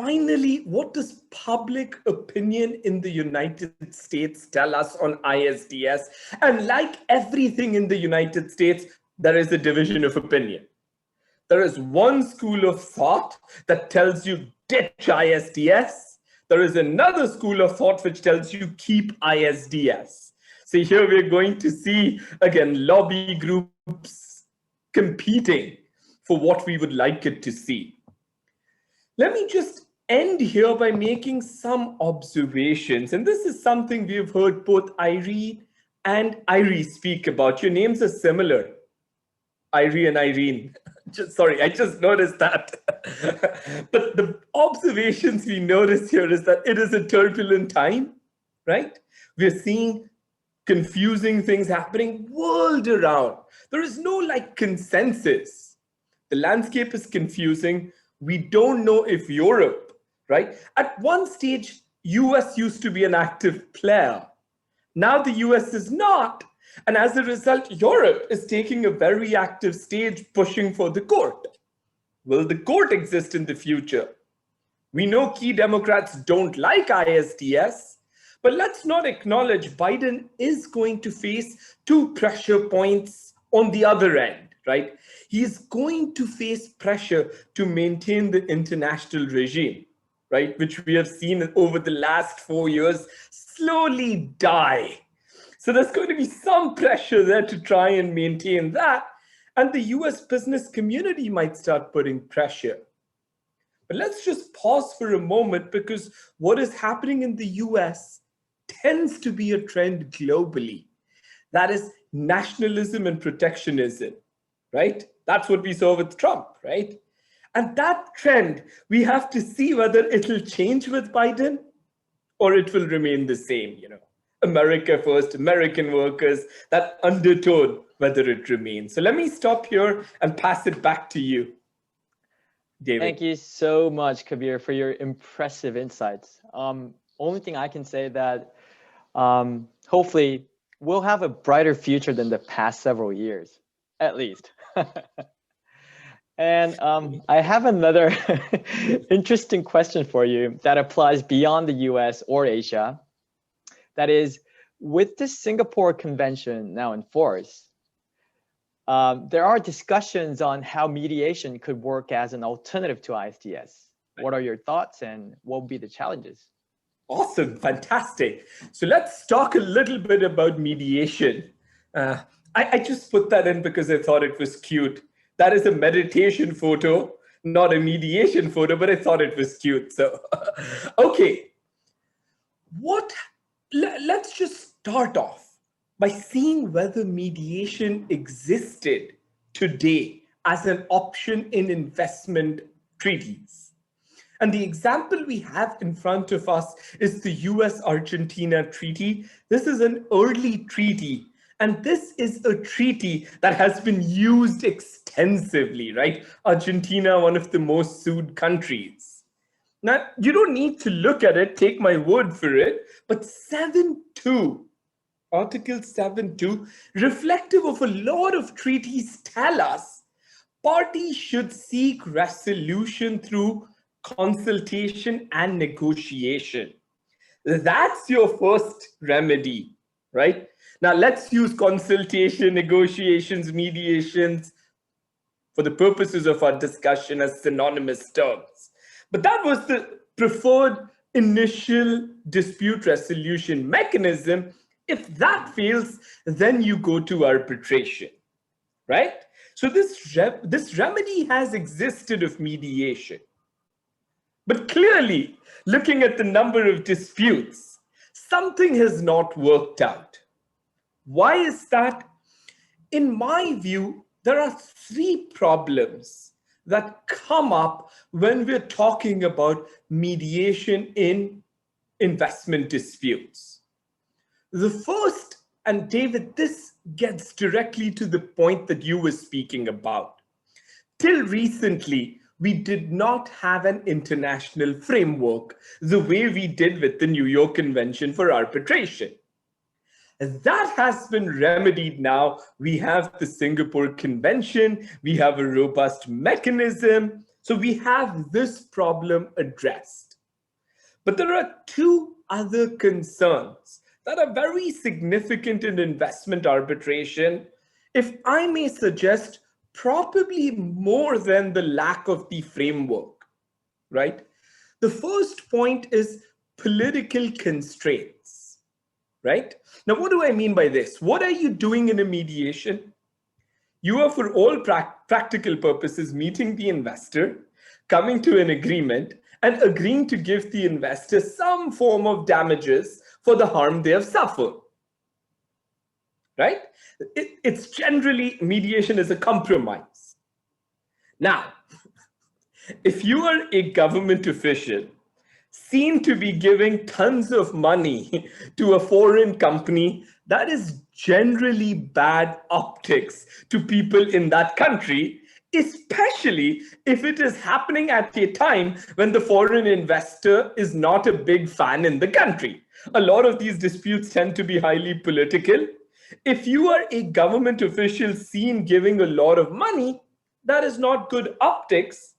public opinion in the United States tell us on ISDS? And like everything in the United States, there is a division of opinion. There is one school of thought that tells you ditch ISDS. There is another school of thought which tells you keep ISDS. So here we're going to see, again, lobby groups competing for what we would like it to see. Let me just end here by making some observations. And this is something we've heard both Irene and Irie speak about. Your names are similar, Irie and Irene. Sorry, I just noticed that. But the observations we notice here is that it is a turbulent time, right? We're seeing confusing things happening world around. There is no consensus. The landscape is confusing. We don't know if Europe, right? At one stage, US used to be an active player. Now the US is not. And as a result, Europe is taking a very active stage pushing for the court. Will the court exist in the future? We know key Democrats don't like ISDS, but let's not acknowledge Biden is going to face two pressure points on the other end, right? He's going to face pressure to maintain the international regime, right? Which we have seen over the last 4 years slowly die. So there's going to be some pressure there to try and maintain that. And the US business community might start putting pressure. But let's just pause for a moment, because what is happening in the US tends to be a trend globally. That is nationalism and protectionism, right? That's what we saw with Trump, right? And that trend, we have to see whether it'll change with Biden or it will remain the same, America first, American workers, that undertone, whether it remains. So let me stop here and pass it back to you, David. Thank you so much, Kabir, for your impressive insights. Only thing I can say that hopefully we'll have a brighter future than the past several years, at least. And I have another interesting question for you that applies beyond the US or Asia. That is, with the Singapore Convention now in force, there are discussions on how mediation could work as an alternative to ISDS. What are your thoughts and what will be the challenges? Awesome, fantastic. So let's talk a little bit about mediation. I just put that in because I thought it was cute. That is a meditation photo, not a mediation photo, but I thought it was cute. So, okay. Let's just start off by seeing whether mediation existed today as an option in investment treaties. And the example we have in front of us is the US-Argentina treaty. This is an early treaty, and this is a treaty that has been used extensively, right? Argentina, one of the most sued countries. Now, you don't need to look at it, take my word for it, but 7.2, Article 7.2, reflective of a lot of treaties, tell us parties should seek resolution through consultation and negotiation. That's your first remedy, right? Now let's use consultation, negotiations, mediations for the purposes of our discussion as synonymous terms. But that was the preferred initial dispute resolution mechanism. If that fails, then you go to arbitration, right? So this remedy has existed of mediation. But clearly, looking at the number of disputes, something has not worked out. Why is that? In my view, there are three problems that come up when we're talking about mediation in investment disputes. The first, and David, this gets directly to the point that you were speaking about. Till recently, we did not have an international framework the way we did with the New York Convention for Arbitration. That has been remedied now. We have the Singapore Convention, we have a robust mechanism, so we have this problem addressed. But there are two other concerns that are very significant in investment arbitration, if I may suggest, probably more than the lack of the framework, right? The first point is political constraints, right? Now, what do I mean by this? What are you doing in a mediation? You are, for all practical purposes, meeting the investor, coming to an agreement, and agreeing to give the investor some form of damages for the harm they have suffered, right? It's generally, mediation is a compromise. Now, if you are a government official seen to be giving tons of money to a foreign company, that is generally bad optics to people in that country, especially if it is happening at a time when the foreign investor is not a big fan in the country. A lot of these disputes tend to be highly political. If you are a government official seen giving a lot of money, that is not good optics.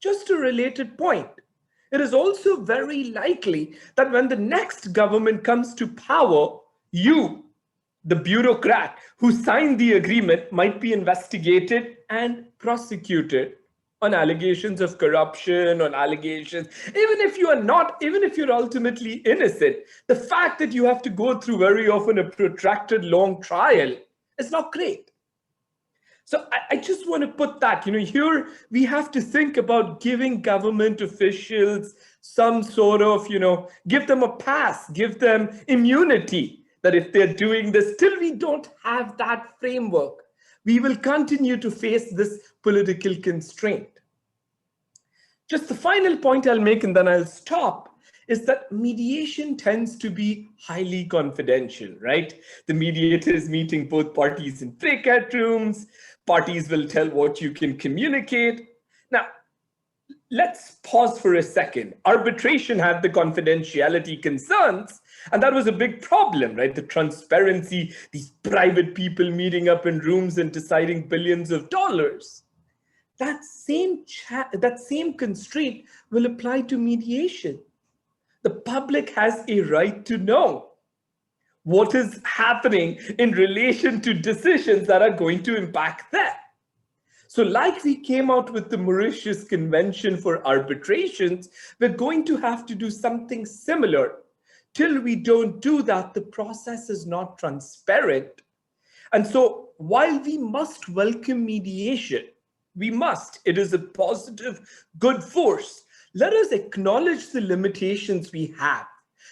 Just a related point. It is also very likely that when the next government comes to power, you, the bureaucrat who signed the agreement, might be investigated and prosecuted on allegations of corruption, on allegations, even if you are not, even if you're ultimately innocent, the fact that you have to go through very often a protracted long trial is not great. So I just want to put that, here we have to think about giving government officials some sort of, give them a pass, give them immunity, that if they're doing this, till we don't have that framework, we will continue to face this political constraint. Just the final point I'll make, and then I'll stop, is that mediation tends to be highly confidential, right? The mediator is meeting both parties in breakout rooms. Parties will tell what you can communicate. Now, let's pause for a second. Arbitration had the confidentiality concerns, and that was a big problem, right? The transparency, these private people meeting up in rooms and deciding billions of dollars. That same constraint will apply to mediation. The public has a right to know what is happening in relation to decisions that are going to impact them. So like we came out with the Mauritius Convention for Arbitrations, we're going to have to do something similar. Till we don't do that, the process is not transparent. And so while we must welcome mediation, it is a positive, good force. Let us acknowledge the limitations we have.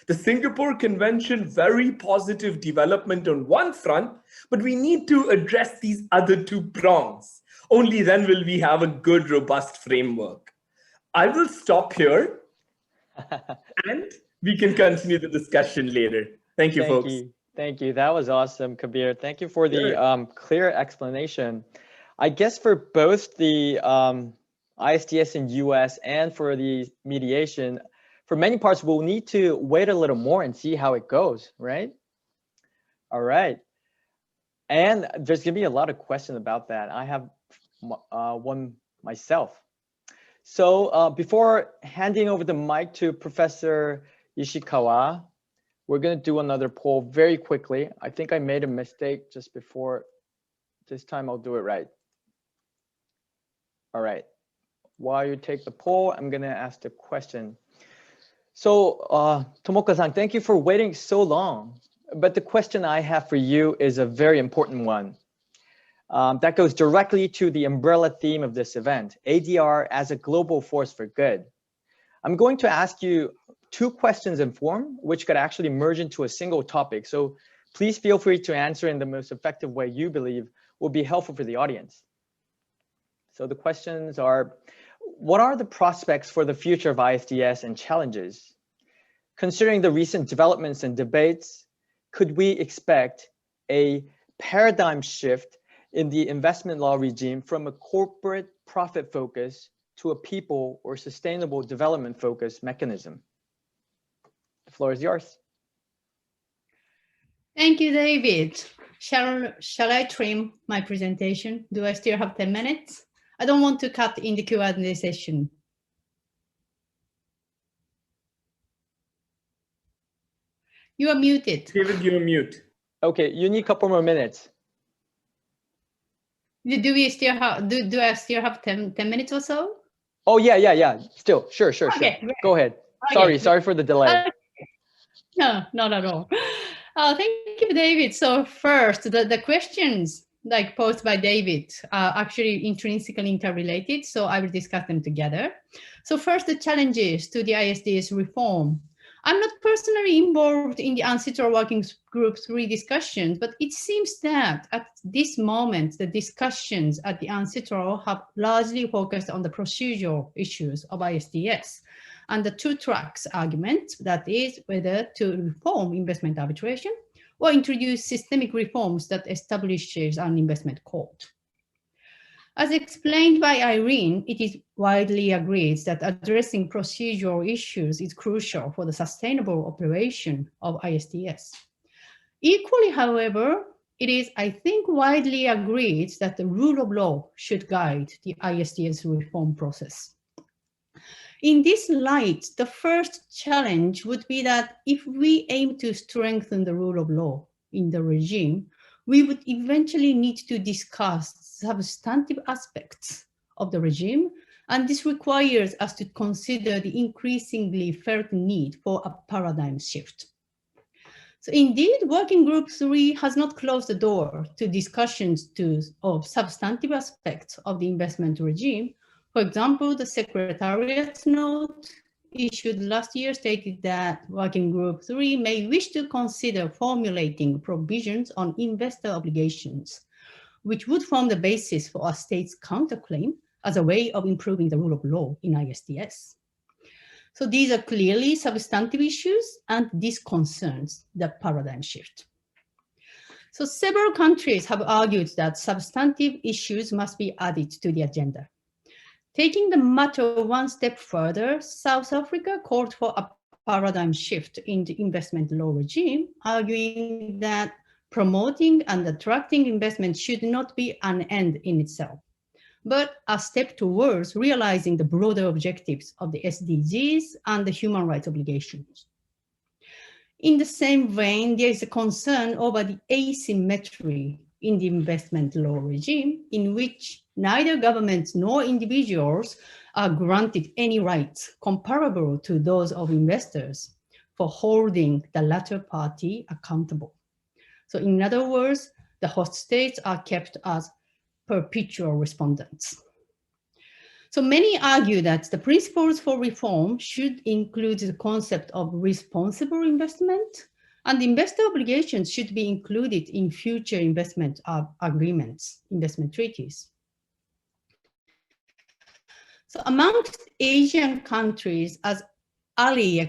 The Singapore Convention, very positive development on one front, but we need to address these other two prongs. Only then will we have a good, robust framework. I will stop here and we can continue the discussion later. Thank you, folks. Thank you. That was awesome, Kabir. Thank you for the clear explanation. I guess for both the ISDS in US and for the mediation, for many parts, we'll need to wait a little more and see how it goes, right? All right. And there's going to be a lot of questions about that. I have one myself. So before handing over the mic to Professor Ishikawa, we're going to do another poll very quickly. I think I made a mistake just before. This time I'll do it right. All right. While you take the poll, I'm going to ask the question. So Tomoka-san, thank you for waiting so long. But the question I have for you is a very important one. That goes directly to the umbrella theme of this event, ADR as a global force for good. I'm going to ask you two questions in form, which could actually merge into a single topic. So please feel free to answer in the most effective way you believe will be helpful for the audience. So the questions are, what are the prospects for the future of ISDS and challenges? Considering the recent developments and debates, could we expect a paradigm shift in the investment law regime from a corporate profit focus to a people or sustainable development focused mechanism? The floor is yours. Thank you, David. Shall I trim my presentation? Do I still have 10 minutes? I don't want to cut in the Q&A session. You are muted. David, you're mute. Okay, you need a couple more minutes. Do we still have? Do I still have 10 minutes or so? Oh yeah. Still, sure. Okay, Go ahead. Okay. Sorry for the delay. No, not at all. Thank you, David. So first, the questions like posed by David are actually intrinsically interrelated, so I will discuss them together. So first, the challenges to the ISDS reform. I'm not personally involved in the UNCITRAL Working Group 3 discussions, but it seems that at this moment, the discussions at the UNCITRAL have largely focused on the procedural issues of ISDS and the two tracks argument, that is whether to reform investment arbitration or introduce systemic reforms that establishes an investment court. As explained by Irene, it is widely agreed that addressing procedural issues is crucial for the sustainable operation of ISDS. Equally, however, it is, I think, widely agreed that the rule of law should guide the ISDS reform process. In this light, the first challenge would be that if we aim to strengthen the rule of law in the regime, we would eventually need to discuss substantive aspects of the regime And this requires us to consider the increasingly felt need for a paradigm shift. So indeed, Working Group 3 has not closed the door to discussions of substantive aspects of the investment regime. For example, the Secretariat's note issued last year stated that Working Group 3 may wish to consider formulating provisions on investor obligations, which would form the basis for a state's counterclaim as a way of improving the rule of law in ISDS. So these are clearly substantive issues, and this concerns the paradigm shift. So several countries have argued that substantive issues must be added to the agenda. Taking the matter one step further, South Africa called for a paradigm shift in the investment law regime, arguing that promoting and attracting investment should not be an end in itself, but a step towards realizing the broader objectives of the SDGs and the human rights obligations. In the same vein, there is a concern over the asymmetry in the investment law regime, in which neither governments nor individuals are granted any rights comparable to those of investors for holding the latter party accountable. So in other words, the host states are kept as perpetual respondents. So many argue that the principles for reform should include the concept of responsible investment, and investor obligations should be included in future investment agreements, investment treaties. So amongst Asian countries, as Ari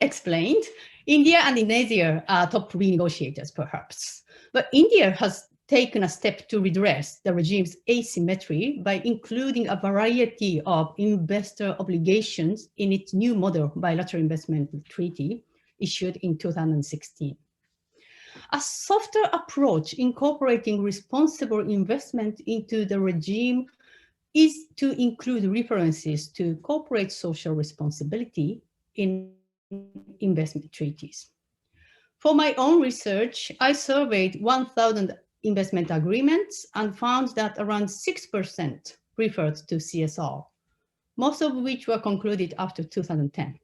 explained, India and Indonesia are top renegotiators, perhaps. But India has taken a step to redress the regime's asymmetry by including a variety of investor obligations in its new model bilateral investment treaty issued in 2016. A softer approach incorporating responsible investment into the regime is to include references to corporate social responsibility in investment treaties. For my own research, I surveyed 1,000 investment agreements and found that around 6% referred to CSR, most of which were concluded after 2010.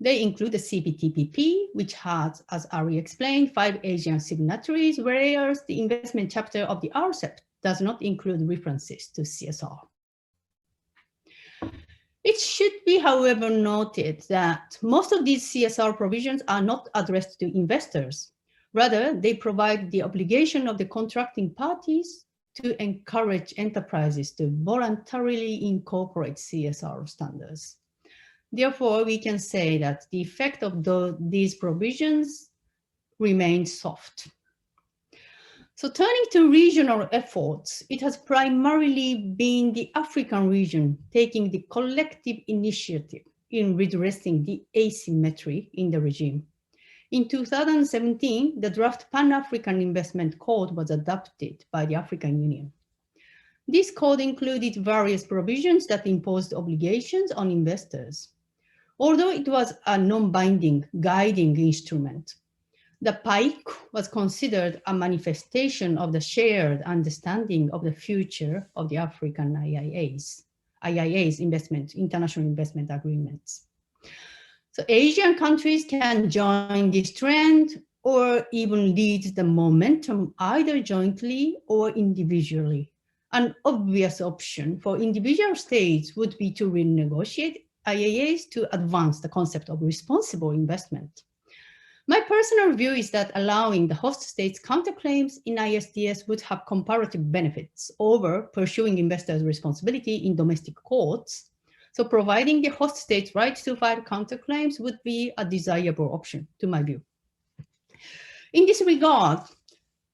They include the CPTPP, which has, as Ari explained, 5 Asian signatories, whereas the investment chapter of the RCEP does not include references to CSR. It should be, however, noted that most of these CSR provisions are not addressed to investors. Rather, they provide the obligation of the contracting parties to encourage enterprises to voluntarily incorporate CSR standards. Therefore, we can say that the effect of these provisions remains soft. So turning to regional efforts, it has primarily been the African region taking the collective initiative in redressing the asymmetry in the regime. In 2017, the draft Pan-African Investment Code was adopted by the African Union. This code included various provisions that imposed obligations on investors. Although it was a non-binding guiding instrument, the PIKE was considered a manifestation of the shared understanding of the future of the African IIAs international investment agreements. So Asian countries can join this trend or even lead the momentum either jointly or individually. An obvious option for individual states would be to renegotiate IIAs to advance the concept of responsible investment. My personal view is that allowing the host states counterclaims in ISDS would have comparative benefits over pursuing investors' responsibility in domestic courts. So providing the host states rights to file counterclaims would be a desirable option, to my view. In this regard,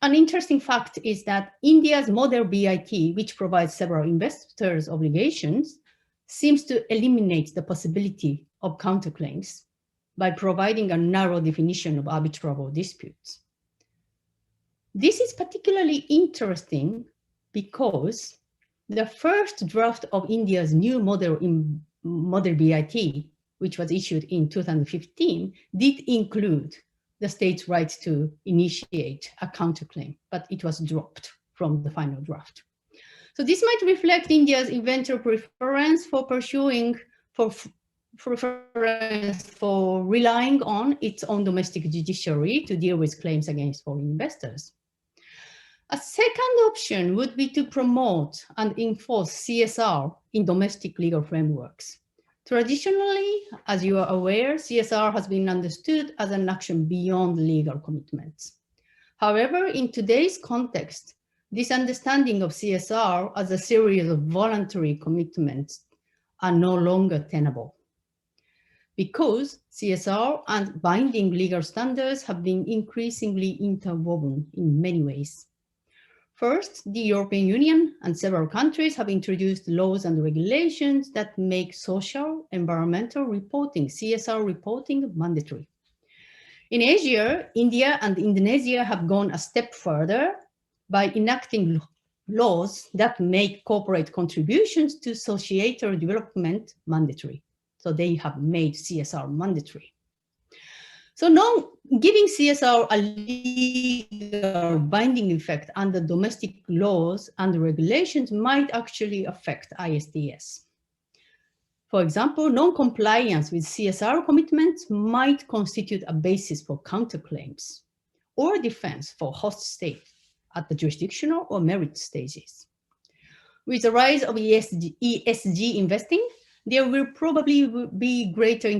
an interesting fact is that India's model BIT, which provides several investors' obligations, seems to eliminate the possibility of counterclaims by providing a narrow definition of arbitrable disputes. This is particularly interesting because the first draft of India's new model BIT, which was issued in 2015, did include the state's right to initiate a counterclaim, but it was dropped from the final draft. So this might reflect India's eventual preference for relying on its own domestic judiciary to deal with claims against foreign investors. A second option would be to promote and enforce CSR in domestic legal frameworks. Traditionally, as you are aware, CSR has been understood as an action beyond legal commitments. However, in today's context, this understanding of CSR as a series of voluntary commitments are no longer tenable, because CSR and binding legal standards have been increasingly interwoven in many ways. First, the European Union and several countries have introduced laws and regulations that make social, environmental reporting, CSR reporting, mandatory. In Asia, India and Indonesia have gone a step further by enacting laws that make corporate contributions to societal development mandatory. So they have made CSR mandatory. So now, giving CSR a legal binding effect under domestic laws and regulations might actually affect ISDS. For example, non-compliance with CSR commitments might constitute a basis for counterclaims or defense for host state at the jurisdictional or merit stages. With the rise of ESG investing, there will probably be greater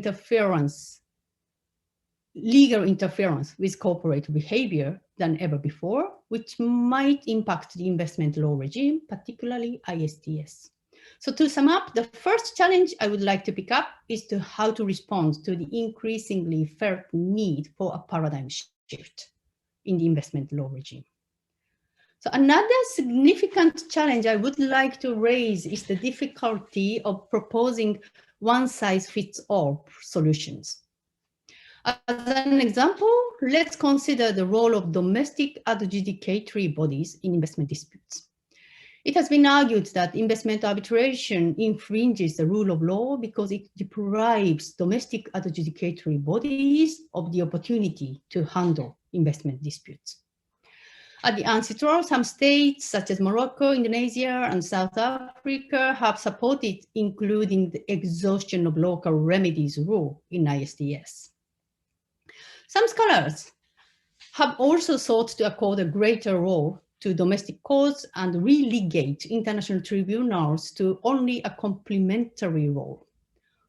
legal interference with corporate behavior than ever before, which might impact the investment law regime, particularly ISDS. So to sum up, the first challenge I would like to pick up is how to respond to the increasingly felt need for a paradigm shift in the investment law regime. So another significant challenge I would like to raise is the difficulty of proposing one-size-fits-all solutions. As an example, let's consider the role of domestic adjudicatory bodies in investment disputes. It has been argued that investment arbitration infringes the rule of law because it deprives domestic adjudicatory bodies of the opportunity to handle investment disputes. At the UNCITRAL, some states such as Morocco, Indonesia, and South Africa have supported including the exhaustion of local remedies rule in ISDS. Some scholars have also sought to accord a greater role to domestic courts and relegate international tribunals to only a complementary role.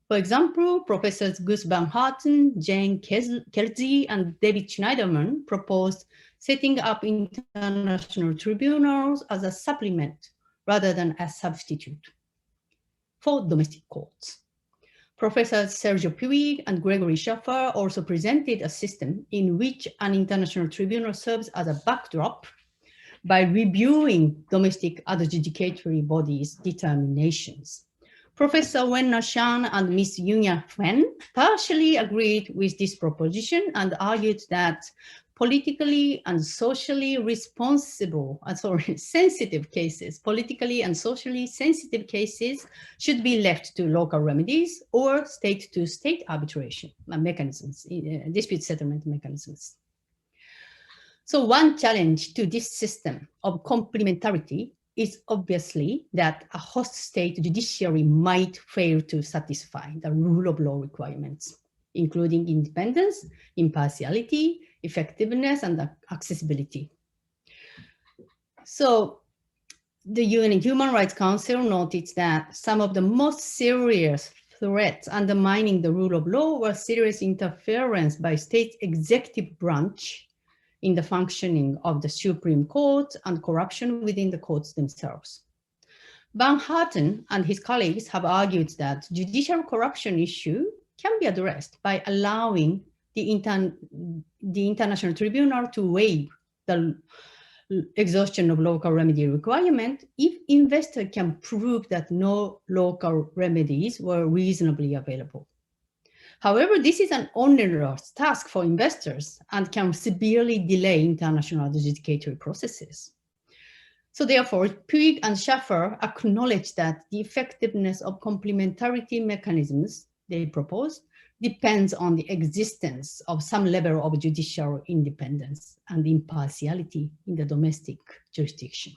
For example, Professors Gus Van Harten, Jane Kelsey, and David Schneiderman proposed setting up international tribunals as a supplement rather than a substitute for domestic courts. Professors Sergio Puig and Gregory Schaffer also presented a system in which an international tribunal serves as a backdrop by reviewing domestic adjudicatory bodies' determinations. Professor Wen Shan and Ms. Yunya Fen partially agreed with this proposition and argued that politically and socially sensitive cases should be left to local remedies or state-to-state arbitration mechanisms, dispute settlement mechanisms. So one challenge to this system of complementarity is obviously that a host state judiciary might fail to satisfy the rule of law requirements, including independence, impartiality, effectiveness, and accessibility. So the UN Human Rights Council noted that some of the most serious threats undermining the rule of law were serious interference by state executive branch in the functioning of the Supreme Court and corruption within the courts themselves. Van Harten and his colleagues have argued that judicial corruption issue can be addressed by allowing the International Tribunal to waive the exhaustion of local remedy requirement if investor can prove that no local remedies were reasonably available. However, this is an onerous task for investors and can severely delay international adjudicatory processes. So therefore, Puig and Schaffer acknowledge that the effectiveness of complementarity mechanisms they propose depends on the existence of some level of judicial independence and impartiality in the domestic jurisdiction.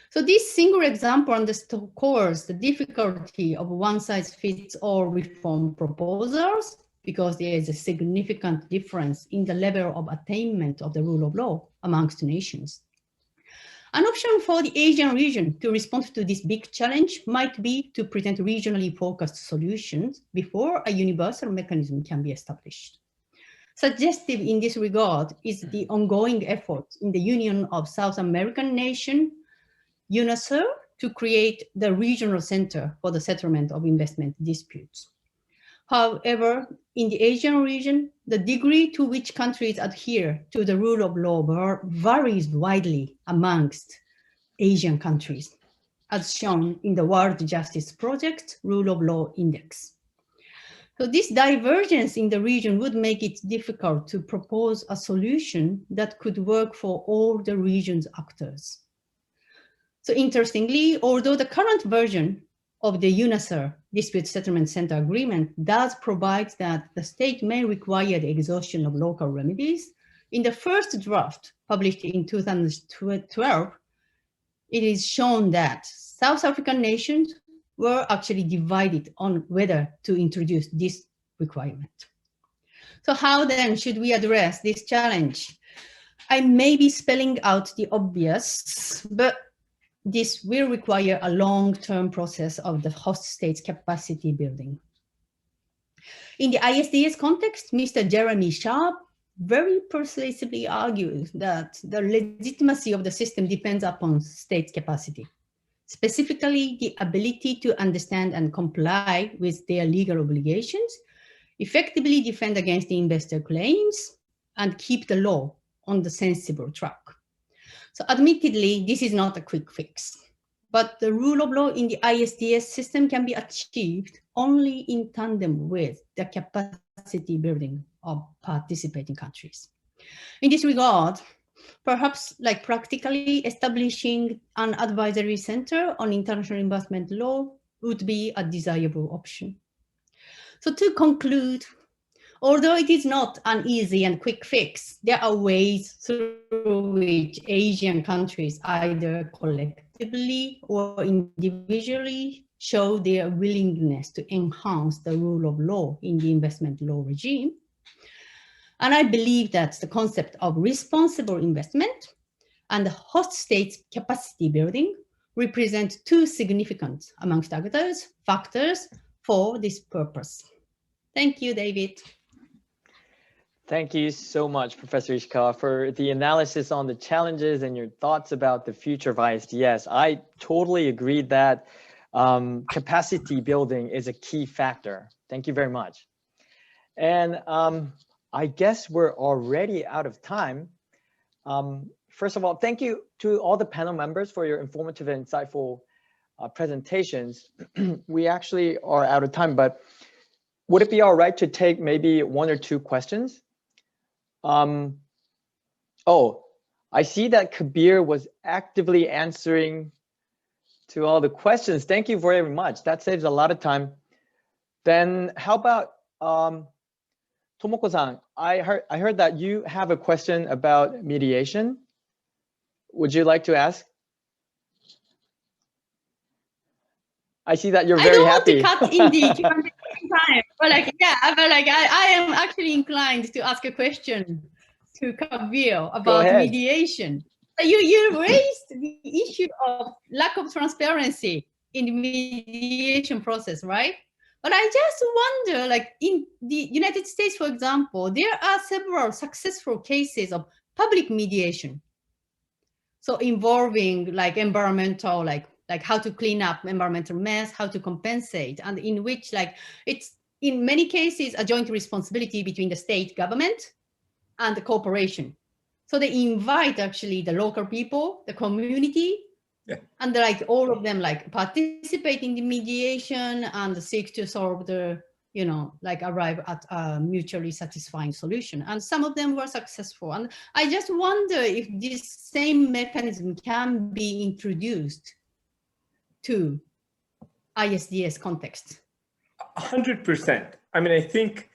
So this single example underscores the difficulty of one-size-fits-all reform proposals because there is a significant difference in the level of attainment of the rule of law amongst nations. An option for the Asian region to respond to this big challenge might be to present regionally focused solutions before a universal mechanism can be established. Suggestive in this regard is the ongoing effort in the Union of South American Nation, UNASUR, to create the regional center for the settlement of investment disputes. However, in the Asian region, the degree to which countries adhere to the rule of law varies widely amongst Asian countries, as shown in the World Justice Project Rule of Law Index. So this divergence in the region would make it difficult to propose a solution that could work for all the region's actors. So interestingly, although the current version of the UNASUR Dispute Settlement Center Agreement does provide that the state may require the exhaustion of local remedies, in the first draft published in 2012, it is shown that South African nations were actually divided on whether to introduce this requirement. So how then should we address this challenge? I may be spelling out the obvious, but this will require a long-term process of the host state's capacity building. In the ISDS context, Mr. Jeremy Sharp very persuasively argues that the legitimacy of the system depends upon states' capacity, specifically the ability to understand and comply with their legal obligations, effectively defend against the investor claims, and keep the law on the sensible track. So admittedly, this is not a quick fix, but the rule of law in the ISDS system can be achieved only in tandem with the capacity building of participating countries. In this regard, perhaps like practically establishing an advisory center on international investment law would be a desirable option. So to conclude, although it is not an easy and quick fix, there are ways through which Asian countries either collectively or individually show their willingness to enhance the rule of law in the investment law regime. And I believe that the concept of responsible investment and the host state's capacity building represent two significant, amongst others, factors for this purpose. Thank you, David. Thank you so much, Professor Ishikawa, for the analysis on the challenges and your thoughts about the future of ISDS. I totally agree that capacity building is a key factor. Thank you very much. And I guess we're already out of time. First of all, thank you to all the panel members for your informative and insightful presentations. We actually are out of time, but would it be all right to take maybe one or two questions? Oh, I see that Kabir was actively answering to all the questions. Thank you very much. That saves a lot of time. Then how about Tomoko-san? I heard that you have a question about mediation. Would you like to ask? I see that you're very happy. I don't want to cut in the time, but I am actually inclined to ask a question to Kabir about mediation. You raised the issue of lack of transparency in the mediation process, right? But I just wonder, like in the United States, for example, there are several successful cases of public mediation. So involving like environmental, like how to clean up environmental mess, how to compensate, and in which like it's in many cases a joint responsibility between the state government and the corporation. So they invite actually the local people, the community, and like all of them like participate in the mediation and seek to solve the, you know, like arrive at a mutually satisfying solution. And some of them were successful. And I just wonder if this same mechanism can be introduced to ISDS context. 100%. I mean, I think,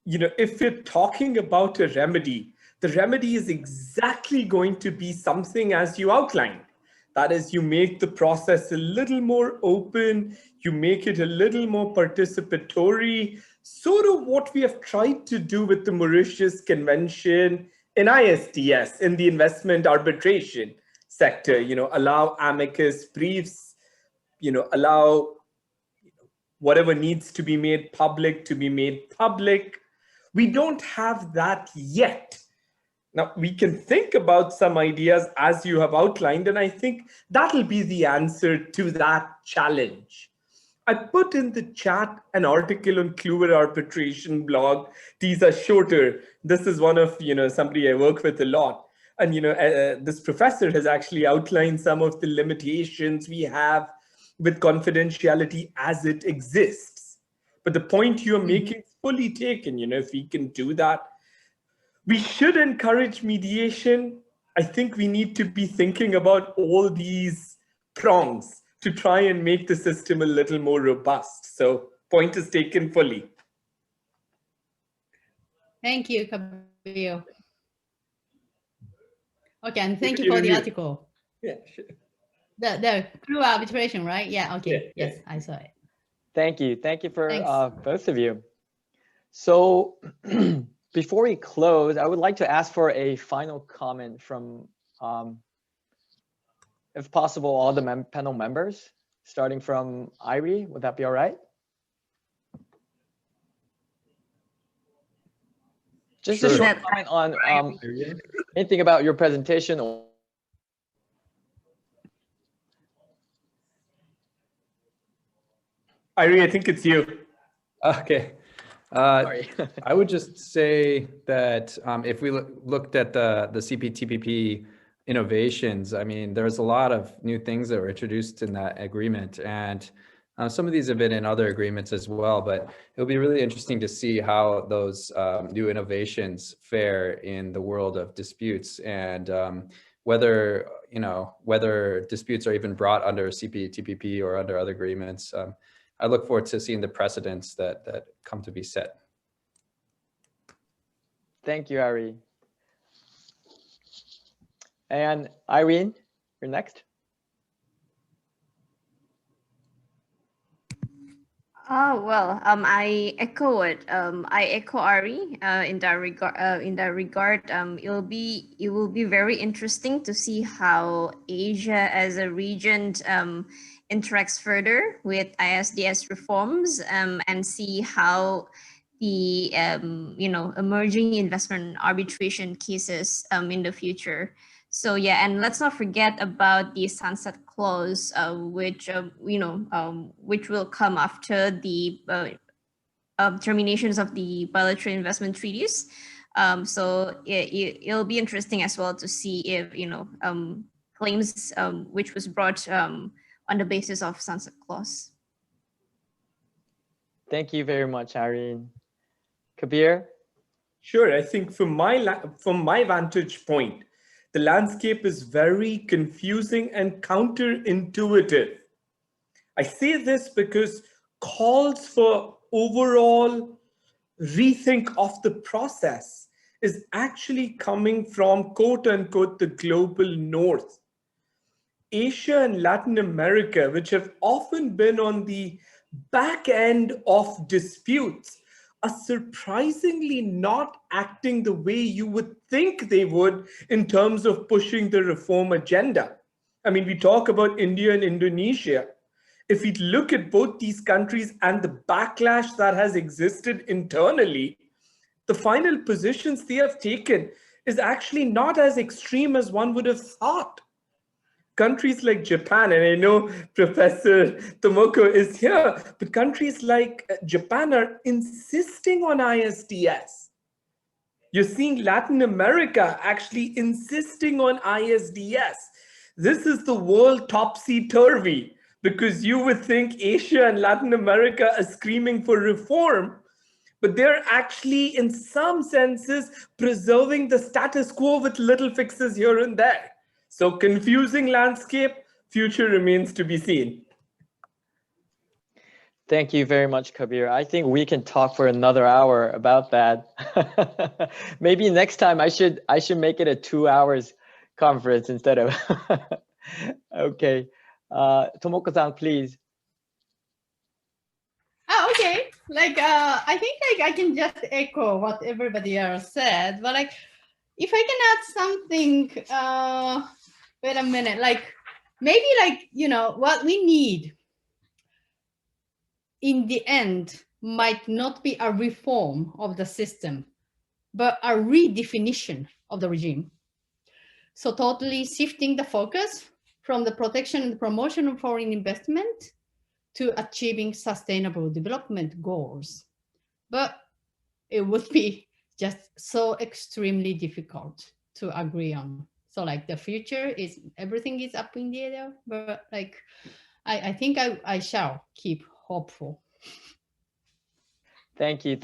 you know, if you're talking about a remedy, the remedy is exactly going to be something as you outlined. That is, you make the process a little more open, you make it a little more participatory, sort of what we have tried to do with the Mauritius Convention in ISDS, in the investment arbitration sector, allow amicus briefs, allow whatever needs to be made public to be made public. We don't have that yet. Now, we can think about some ideas as you have outlined, and I think that'll be the answer to that challenge. I put in the chat an article on Kluwer arbitration blog. These are shorter. This is one of, somebody I work with a lot. And, this professor has actually outlined some of the limitations we have with confidentiality as it exists. But the point you're making is fully taken. If we can do that, we should encourage mediation. I think we need to be thinking about all these prongs to try and make the system a little more robust. So point is taken fully. Thank you, Kabir. Okay, and thank you for the article. Yeah, sure. The Kluwer arbitration, right? Yeah, okay. Yeah, yes, I saw it. Thank you. Thank you for both of you. So before we close, I would like to ask for a final comment from, if possible, all the panel members, starting from Irie. Would that be all right? Just a short comment on anything about your presentation. Irie, I think it's you. Okay. I would just say that if we looked at the CPTPP innovations, I mean, there's a lot of new things that were introduced in that agreement, and some of these have been in other agreements as well, but it'll be really interesting to see how those new innovations fare in the world of disputes, and whether disputes are even brought under CPTPP or under other agreements. I look forward to seeing the precedents that come to be set. Thank you, Ari. And Irene, you're next. Oh well, I echo it. I echo Ari in that regard. It will be very interesting to see how Asia as a region interacts further with ISDS reforms, and see how the emerging investment arbitration cases in the future. So yeah, and let's not forget about the sunset clause, which will come after the terminations of the bilateral investment treaties. So it'll be interesting as well to see if claims which was brought on the basis of sunset clause. Thank you very much, Irene. Kabir? Sure, I think from my vantage point, the landscape is very confusing and counterintuitive. I say this because calls for overall rethink of the process is actually coming from, quote unquote, the global north. Asia and Latin America, which have often been on the back end of disputes, are surprisingly not acting the way you would think they would in terms of pushing the reform agenda. I mean, we talk about India and Indonesia. If we look at both these countries and the backlash that has existed internally, the final positions they have taken is actually not as extreme as one would have thought. Countries like Japan, and I know Professor Tomoko is here, but countries like Japan are insisting on ISDS. You're seeing Latin America actually insisting on ISDS. This is the world topsy-turvy, because you would think Asia and Latin America are screaming for reform, but they're actually, in some senses, preserving the status quo with little fixes here and there. So confusing landscape, future remains to be seen. Thank you very much, Kabir. I think we can talk for another hour about that. Maybe next time I should make it a 2 hours conference instead of Okay, Tomoko-san, please. Oh, okay. I think I can just echo what everybody else said, but if I can add something, wait a minute, maybe what we need in the end might not be a reform of the system, but a redefinition of the regime. So totally shifting the focus from the protection and promotion of foreign investment to achieving sustainable development goals. But it would be just so extremely difficult to agree on. So the future is, everything is up in the air, but I think I shall keep hopeful. Thank you.